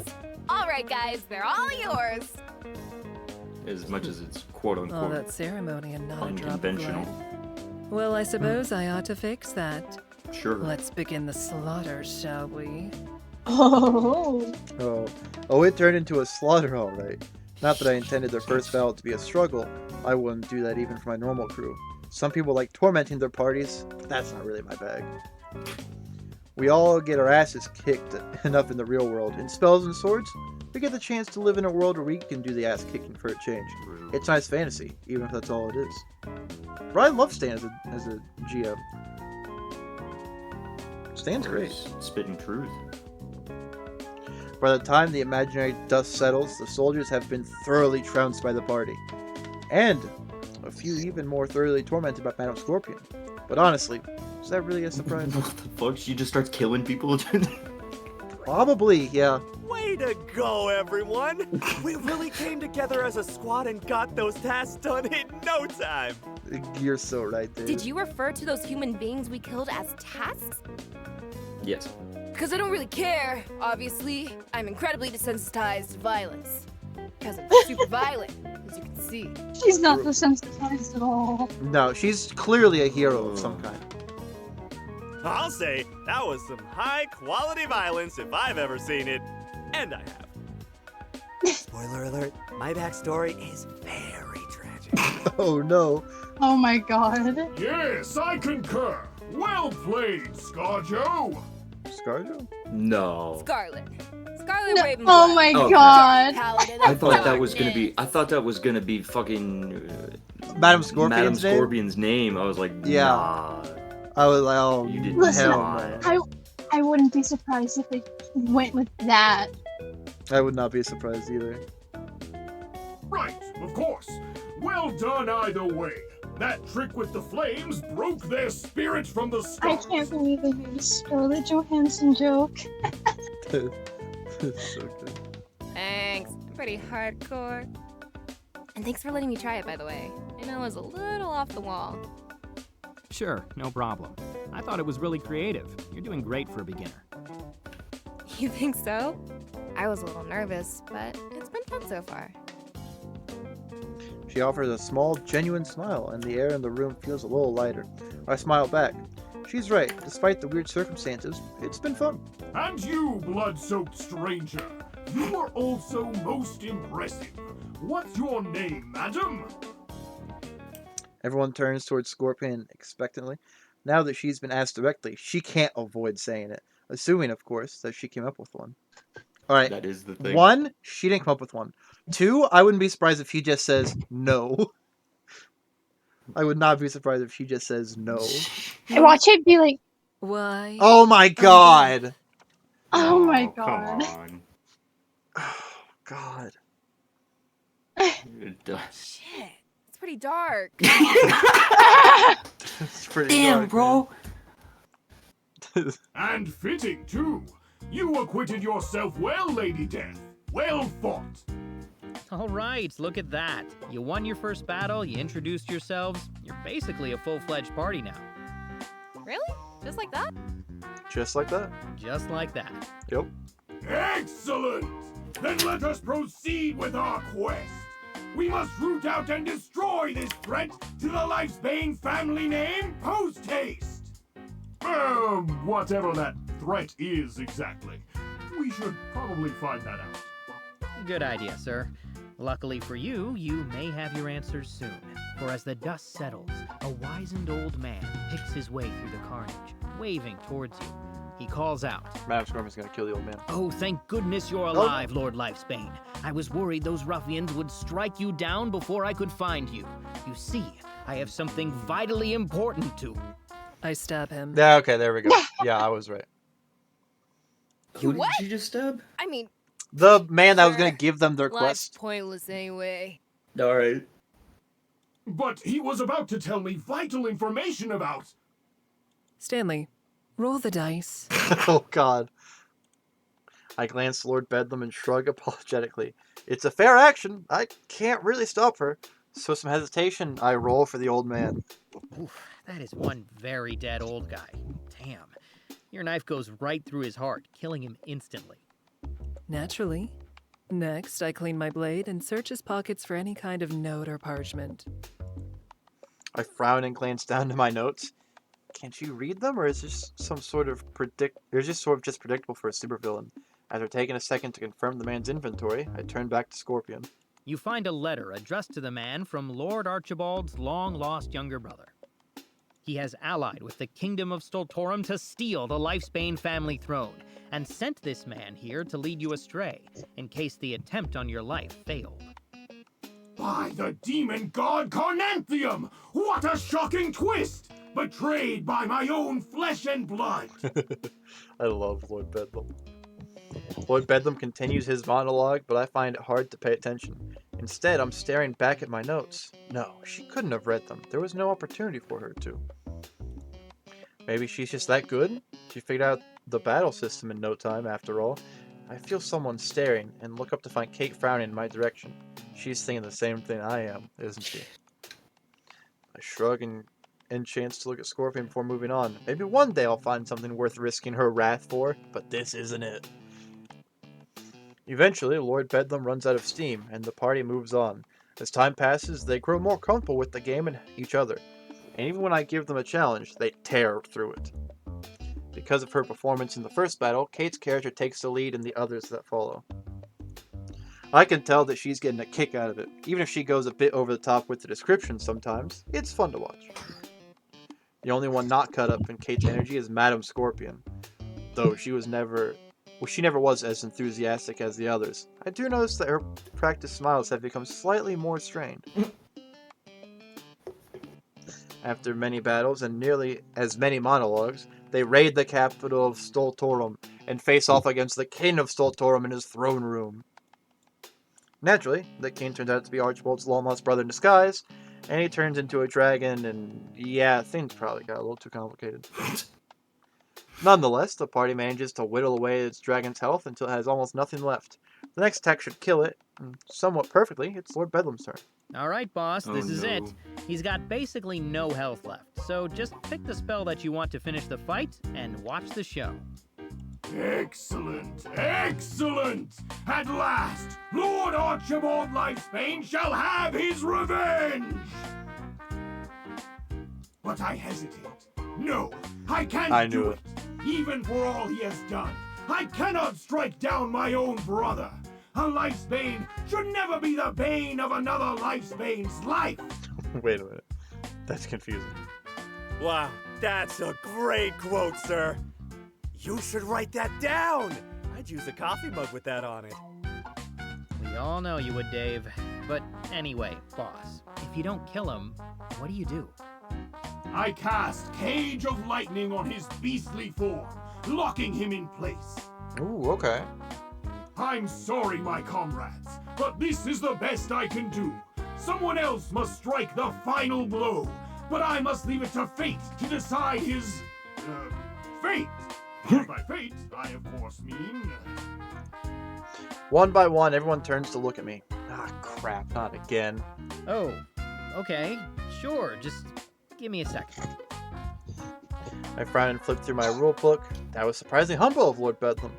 All right, guys, they're all yours. As much as it's quote All unquote that ceremony and not a drop of unconventional. blood. Well, I suppose I ought to fix that. Sure. Let's begin the slaughter, shall we? Oh. Oh, it turned into a slaughter, all right. Not that I intended their first battle to be a struggle. I wouldn't do that even for my normal crew. Some people like tormenting their parties, but that's not really my bag. We all get our asses kicked enough in the real world. In spells and swords, we get the chance to live in a world where we can do the ass kicking for a change. It's nice fantasy, even if that's all it is. But I love Stan as a GM. Stan's great. Spitting truth. By the time the imaginary dust settles, the soldiers have been thoroughly trounced by the party. And a few even more thoroughly tormented by Madame Scorpion. But honestly, is that really a surprise? What the fuck? She just starts killing people? Probably, yeah. Way to go, everyone! We really came together as a squad and got those tasks done in no time! You're so right, dude. Did you refer to those human beings we killed as tasks? Yes. Because I don't really care, obviously. I'm incredibly desensitized to violence. Because I'm super violent, as you can see. She's not desensitized at all. No, she's clearly a hero of some kind. I'll say, that was some high-quality violence if I've ever seen it. And I have. Spoiler alert, my backstory is very tragic. Oh no. Oh my god. Yes, I concur. Well played, Scarjo. Scarjo? No. Scarlet. Scarlet No, Raven. oh my Okay. god. Paladin I of thought that was gonna darkness. be. I thought that was gonna be fucking. Madame Scorpion's Madame name? Scorpion's name. I was like, Yeah. nah. I was like, oh, You did Listen, hell not. no. I wouldn't be surprised if they went with that. I would not be surprised either. Right, of course. Well done either way. That trick with the flames broke their spirit from the I stars. can't believe they made a Scarlett Johansson joke. It's so good. Thanks. I'm pretty hardcore. And thanks for letting me try it, by the way. I know it was a little off the wall. Sure, no problem. I thought it was really creative. You're doing great for a beginner. You think so? I was a little nervous, but it's been fun so far. She offers a small, genuine smile, and the air in the room feels a little lighter. I smile back. She's right. Despite the weird circumstances, it's been fun. And you, blood-soaked stranger, you are also most impressive. What's your name, madam? Everyone turns towards Scorpion expectantly. now that she's been asked directly, she can't avoid saying it. Assuming, of course, that she came up with one. Alright, That is the thing. 1, she didn't come up with one. 2, I wouldn't be surprised if he just says no. I would not be surprised if she just says no. I watch it be like, Why? Oh my god! oh my Come god. on. Oh god. It does. Shit, it's pretty dark. It's pretty Damn, dark, bro. man. And fitting, too. You acquitted yourself well, Lady Death. Well fought. All right, look at that. You won your first battle, you introduced yourselves. You're basically a full-fledged party now. Really? Just like that? Just like that. Just like that. Yep. Excellent! Then let us proceed with our quest. We must root out and destroy this threat to the Lifesbane family name post-haste. Whatever that threat is exactly. We should probably find that out. Good idea, sir. Luckily for you, you may have your answers soon. For as the dust settles, a wizened old man picks his way through the carnage, waving towards you. He calls out, Madam Scorpion's gonna kill the old man. "Oh, thank goodness you're alive, Lord Lifesbane. I was worried those ruffians would strike you down before I could find you. You see, I have something vitally important to..." I stab him. Yeah, okay, there we go. Yeah, I was right. Who did What? she just stab? I mean, The man that was gonna Sure. give them their life's quest. pointless anyway. Alright. But he was about to tell me vital information about... Stanley, roll the dice. Oh god. I glance at Lord Bedlam and shrug apologetically. It's a fair action. I can't really stop her. So some hesitation, I roll for the old man. Oof, that is one very dead old guy. Damn. Your knife goes right through his heart, killing him instantly. Naturally. Next, I clean my blade and search his pockets for any kind of note or parchment. I frown and glance down to my notes. Can't you read them, or is this some sort of just predictable for a supervillain? After taking a second to confirm the man's inventory, I turn back to Scorpion. You find a letter addressed to the man from Lord Archibald's long-lost younger brother. He has allied with the Kingdom of Stoltorum to steal the Lifesbane family throne, and sent this man here to lead you astray, in case the attempt on your life failed. By the demon god Carnanthium! What a shocking twist! Betrayed by my own flesh and blood! I love Lord Bedlam. Lord Bedlam continues his monologue, but I find it hard to pay attention. Instead, I'm staring back at my notes. No, she couldn't have read them. There was no opportunity for her to. Maybe she's just that good? She figured out the battle system in no time, after all. I feel someone staring, and look up to find Kate frowning in my direction. She's thinking the same thing I am, isn't she? I shrug and chance to look at Scorpion before moving on. Maybe one day I'll find something worth risking her wrath for, but this isn't it. Eventually, Lord Bedlam runs out of steam, and the party moves on. As time passes, they grow more comfortable with the game and each other. And even when I give them a challenge, they tear through it. Because of her performance in the first battle, Kate's character takes the lead in the others that follow. I can tell that she's getting a kick out of it, even if she goes a bit over the top with the description sometimes. It's fun to watch. The only one not cut up in Kate's energy is Madam Scorpion, though she never was as enthusiastic as the others. I do notice that her practiced smiles have become slightly more strained. After many battles and nearly as many monologues, they raid the capital of Stoltorum and face off against the King of Stoltorum in his throne room. Naturally, the king turns out to be Archibald's long-lost brother in disguise, and he turns into a dragon, and yeah, things probably got a little too complicated. Nonetheless, the party manages to whittle away its dragon's health until it has almost nothing left. The next attack should kill it, and somewhat perfectly, it's Lord Bedlam's turn. All right, boss, this is no. it. He's got basically no health left, so just pick the spell that you want to finish the fight and watch the show. Excellent! Excellent! At last, Lord Archibald Lifesbane shall have his revenge! But I hesitate. No, I can't I knew do it. Even for all he has done, I cannot strike down my own brother. A Lifesbane should never be the bane of another Lifesbane's life. Wait a minute. That's confusing. Wow, That's a great quote, sir. You should write that down. I'd use a coffee mug with that on it. We all know you would, Dave. But anyway, boss, if you don't kill him, what do you do? I cast Cage of Lightning on his beastly form, locking him in place. Ooh, okay. I'm sorry, my comrades, but this is the best I can do. Someone else must strike the final blow, but I must leave it to fate to decide his, fate. And by fate, I of course mean... One by one, everyone turns to look at me. Ah, crap, not again. Oh, okay, sure, just give me a second. I frowned and flipped through my rulebook. That was surprisingly humble of Lord Bedlam.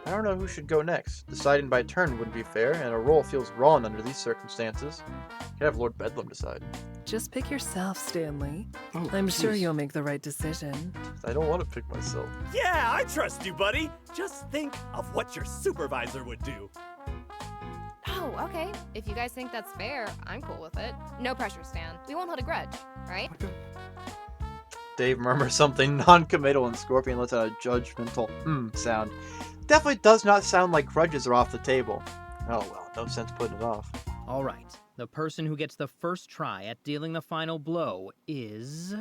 I don't know who should go next. Deciding by turn wouldn't be fair, and a roll feels wrong under these circumstances. Could have Lord Bedlam decide. Just pick yourself, Stanley. Oh, I'm sure jeez. you'll make the right decision. I don't want to pick myself. Yeah, I trust you, buddy. Just think of what your supervisor would do. Oh, okay. If you guys think that's fair, I'm cool with it. No pressure, Stan. We won't hold a grudge, right? Dave murmurs something non-committal, and Scorpion lets out a judgmental sound. Definitely does not sound like grudges are off the table. Oh well, no sense putting it off. All right, the person who gets the first try at dealing the final blow is...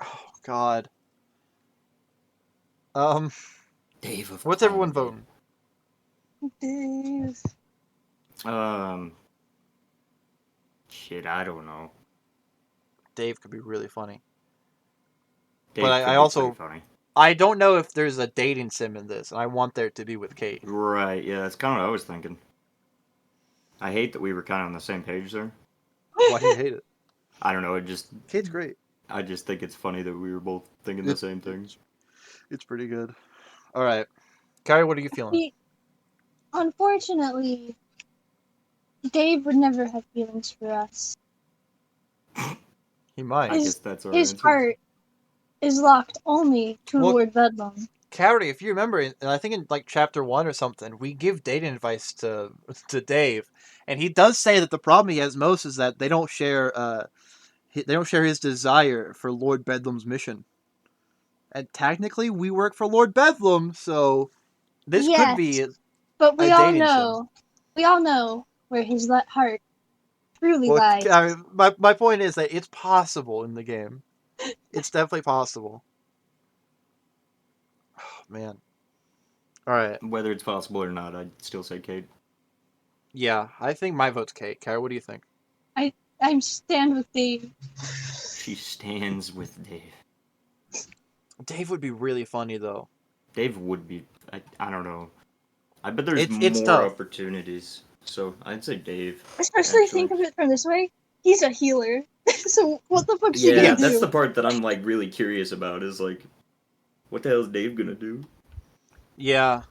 Oh God. Dave of What's everyone voting? Dave. Shit, I don't know. Dave could be really funny. Dave But I could be also- pretty funny. I don't know if there's a dating sim in this, and I want there to be with Kate. Right, yeah, that's kind of what I was thinking. I hate that we were kind of on the same page there. Why do you hate it? I don't know, Kate's great. I just think it's funny that we were both thinking the same things. It's pretty good. All right, Carrie, what are you feeling? Unfortunately, Dave would never have feelings for us. He might. I guess that's our His answer. heart is locked only to Well- Lord Bedlam. Carrie, if you remember, and I think in like chapter 1 or something, we give dating advice to Dave, and he does say that the problem he has most is that they don't share his desire for Lord Bedlam's mission. And technically, we work for Lord Bedlam, so this could be. Yes. But a dating sim. we all know where his heart truly Well, lies. my point is that it's possible in the game. It's definitely possible. Oh, man. All right. Whether it's possible or not, I'd still say Kate. Yeah, I think my vote's Kate. Carrie, what do you think? I'm stand with Dave. She stands with Dave. Dave would be really funny, though. Dave would be. I don't know. I bet there's It's more tough. opportunities. So I'd say Dave. Especially actually. think of it from this way. He's a healer. So what the fuck's he Yeah, gonna do? that's the part that I'm like really curious about. Is like, what the hell is Dave gonna do? Yeah.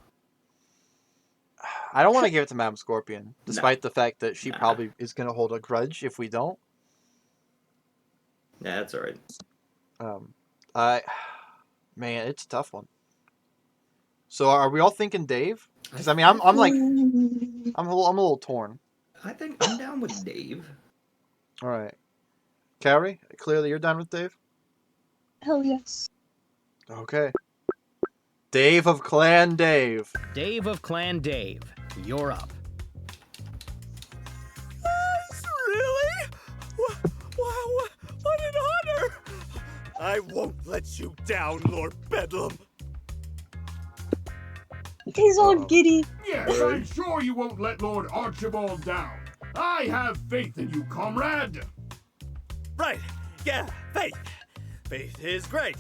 I don't want to give it to Madame Scorpion, despite the fact that she Nah. probably is going to hold a grudge if we don't. Yeah, that's alright. Man, it's a tough one. So are we all thinking Dave? Because I mean, I'm like, I'm a little torn. I think I'm down with Dave. All right, Carrie, clearly you're done with Dave. Hell yes. Okay. Dave of Clan Dave. Dave of Clan Dave, you're up. Really? What an honor! I won't let you down, Lord Bedlam. He's all giddy. Yes, I'm sure you won't let Lord Archibald down. I have faith in you, comrade. Right, yeah, faith. Faith is great.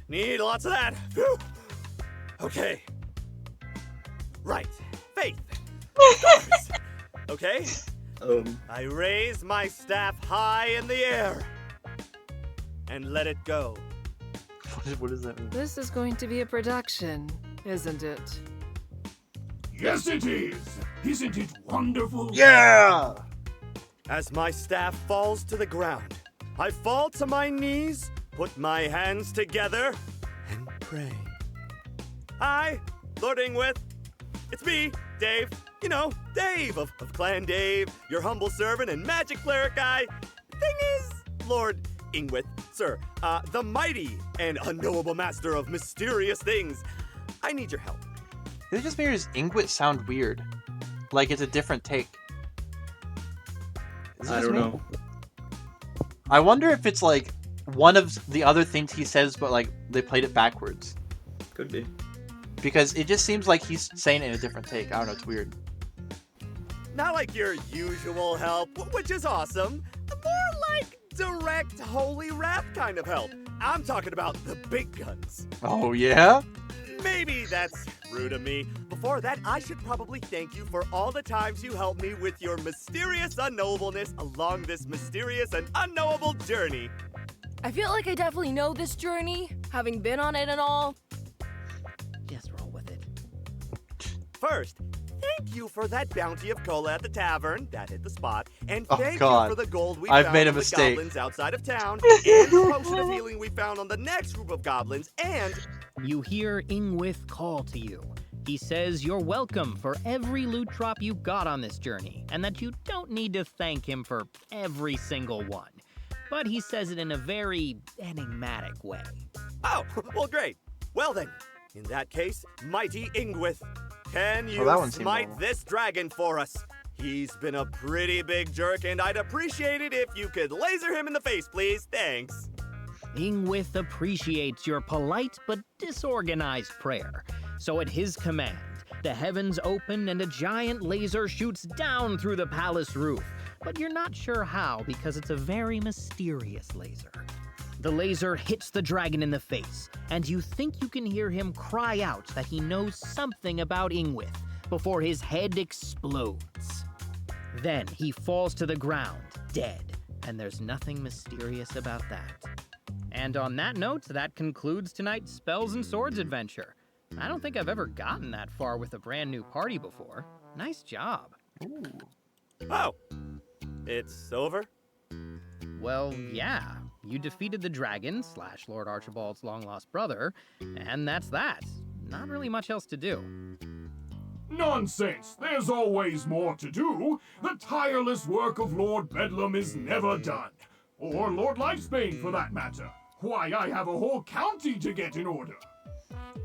Need lots of that. Phew. Okay. Right, faith. Of course. Okay, I raise my staff high in the air and let it go. What does that mean? This is going to be a production, isn't it? Yes, it is. Isn't it wonderful? Yeah! As my staff falls to the ground, I fall to my knees, put my hands together, and pray. Hi, Lord Ingwith. It's me, Dave. You know, Dave of Clan Dave, your humble servant and magic cleric guy. Thing is, Lord Ingwith, Professor, the mighty and unknowable master of mysterious things. I need your help. Is it just me or does Ingwit sound weird? Like it's a different take. Is it I just don't me? know. I wonder if it's like one of the other things he says, but like they played it backwards. Could be. Because it just seems like he's saying it in a different take. I don't know, it's weird. Not like your usual help, which is awesome. More like direct holy wrath kind of help. I'm talking about the big guns. Oh, yeah? Maybe that's rude of me. Before that, I should probably thank you for all the times you helped me with your mysterious unknowableness along this mysterious and unknowable journey. I feel like I definitely know this journey, having been on it and all. Just roll with it. First, thank you for that bounty of cola at the tavern. That hit the spot. And Oh, thank God. you for the gold we I've found made a from the mistake. goblins outside of town, and the potion of healing we found on the next group of goblins, and... You hear Ingwith call to you. He says you're welcome for every loot drop you got on this journey, and that you don't need to thank him for every single one. But he says it in a very enigmatic way. Oh, well, great. Well then, in that case, mighty Ingwith, can you that one seemed smite normal. this dragon for us? He's been a pretty big jerk, and I'd appreciate it if you could laser him in the face, please. Thanks. Ingwith appreciates your polite but disorganized prayer. So at his command, the heavens open and a giant laser shoots down through the palace roof. But you're not sure how because it's a very mysterious laser. The laser hits the dragon in the face, and you think you can hear him cry out that he knows something about Ingwith before his head explodes. Then he falls to the ground, dead, and there's nothing mysterious about that. And on that note, that concludes tonight's Spells and Swords adventure. I don't think I've ever gotten that far with a brand new party before. Nice job. Ooh. Oh, it's over? Well, yeah. You defeated the dragon / Lord Archibald's long-lost brother, and that's that. Not really much else to do. Nonsense! There's always more to do. The tireless work of Lord Bedlam is never done. Or Lord Lifesbane, for that matter. Why, I have a whole county to get in order.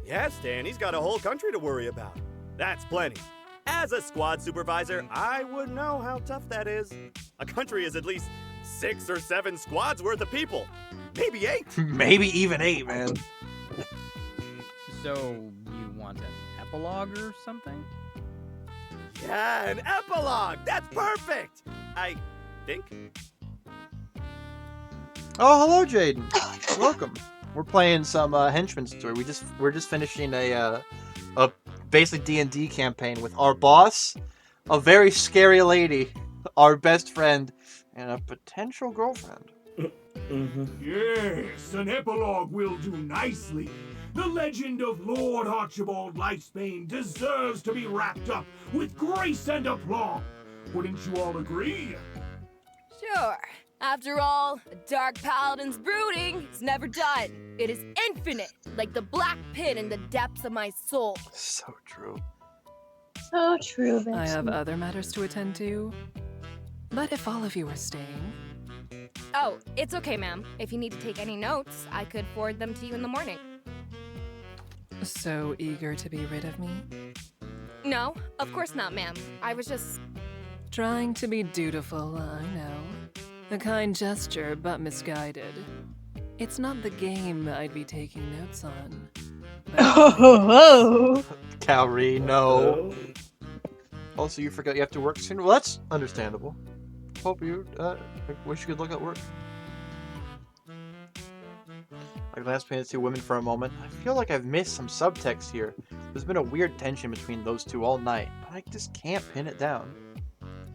Yes, Dan, he's got a whole country to worry about. That's plenty. As a squad supervisor, I would know how tough that is. A country is at least 6 or 7 squads worth of people. Maybe 8. Maybe even 8, man. So, you want an epilogue or something? Yeah, an epilogue! That's perfect! I think. Oh, hello, Jaden. Welcome. We're playing some Henchman Story. We're just finishing a basically D&D campaign with our boss, a very scary lady, our best friend, and a potential girlfriend. Yes, an epilogue will do nicely. The legend of Lord Archibald Lifesbane deserves to be wrapped up with grace and aplomb. Wouldn't you all agree? Sure. After all, a dark paladin's brooding is never done. It is infinite, like the black pit in the depths of my soul. So true. So true, Vincent. I have other matters to attend to. But if all of you are staying, Oh, it's okay, ma'am. If you need to take any notes, I could forward them to you in the morning. so eager to be rid of me, No, of course not, ma'am. I was just... trying to be dutiful, I know. A kind gesture, but misguided. It's not the game I'd be taking notes on. But Oh, Cowrie, no. Also, you forgot you have to work soon. Well, that's understandable. Hope you, wish you could look at work. I glanced between the two women for a moment. I feel like I've missed some subtext here. There's been a weird tension between those two all night, but I just can't pin it down.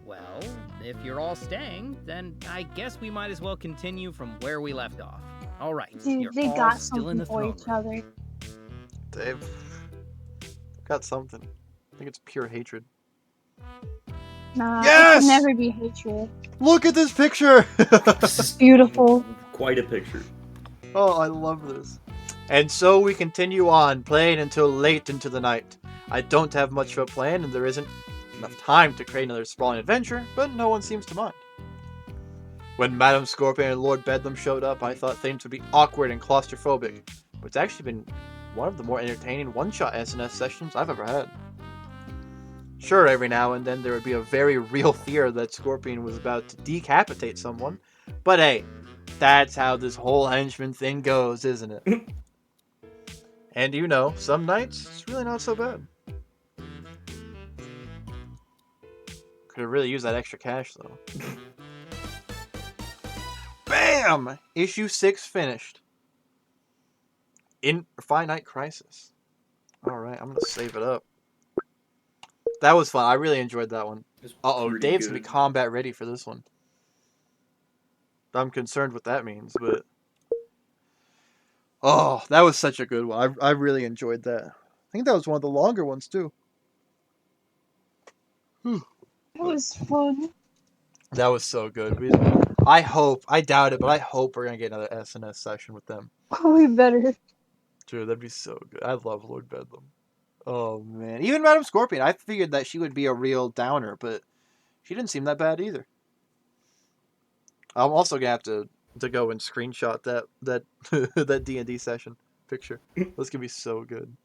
Well, if you're all staying, then I guess we might as well continue from where we left off. All right, dude, you're they all got still in something the for throne each room. other. They've got something. I think it's pure hatred. Nah, Yes! it can never be hatred. Look at this picture! This is Beautiful. quite a picture. Oh, I love this. And so we continue on, playing until late into the night. I don't have much of a plan, and there isn't enough time to create another sprawling adventure, but no one seems to mind. When Madam Scorpion and Lord Bedlam showed up, I thought things would be awkward and claustrophobic, but it's actually been one of the more entertaining one-shot SNS sessions I've ever had. Sure, every now and then there would be a very real fear that Scorpion was about to decapitate someone, but hey, that's how this whole henchman thing goes, isn't it? And you know, some nights, it's really not so bad. Could have really used that extra cash, though. BAM! Issue 6 finished. Finite Crisis. Alright, I'm gonna save it up. That was fun. I really enjoyed that one. Uh-oh, pretty Dave's gonna be good. combat ready for this one. I'm concerned what that means, but... Oh, that was such a good one. I really enjoyed that. I think that was one of the longer ones, too. That was fun. That was so good. I doubt it, but I hope we're gonna get another SNS session with them. We better. Dude, that'd be so good. I love Lord Bedlam. Oh, man. Even Madam Scorpion, I figured that she would be a real downer, but she didn't seem that bad either. I'm also gonna have to go and screenshot that that D&D session picture. That's gonna be so good.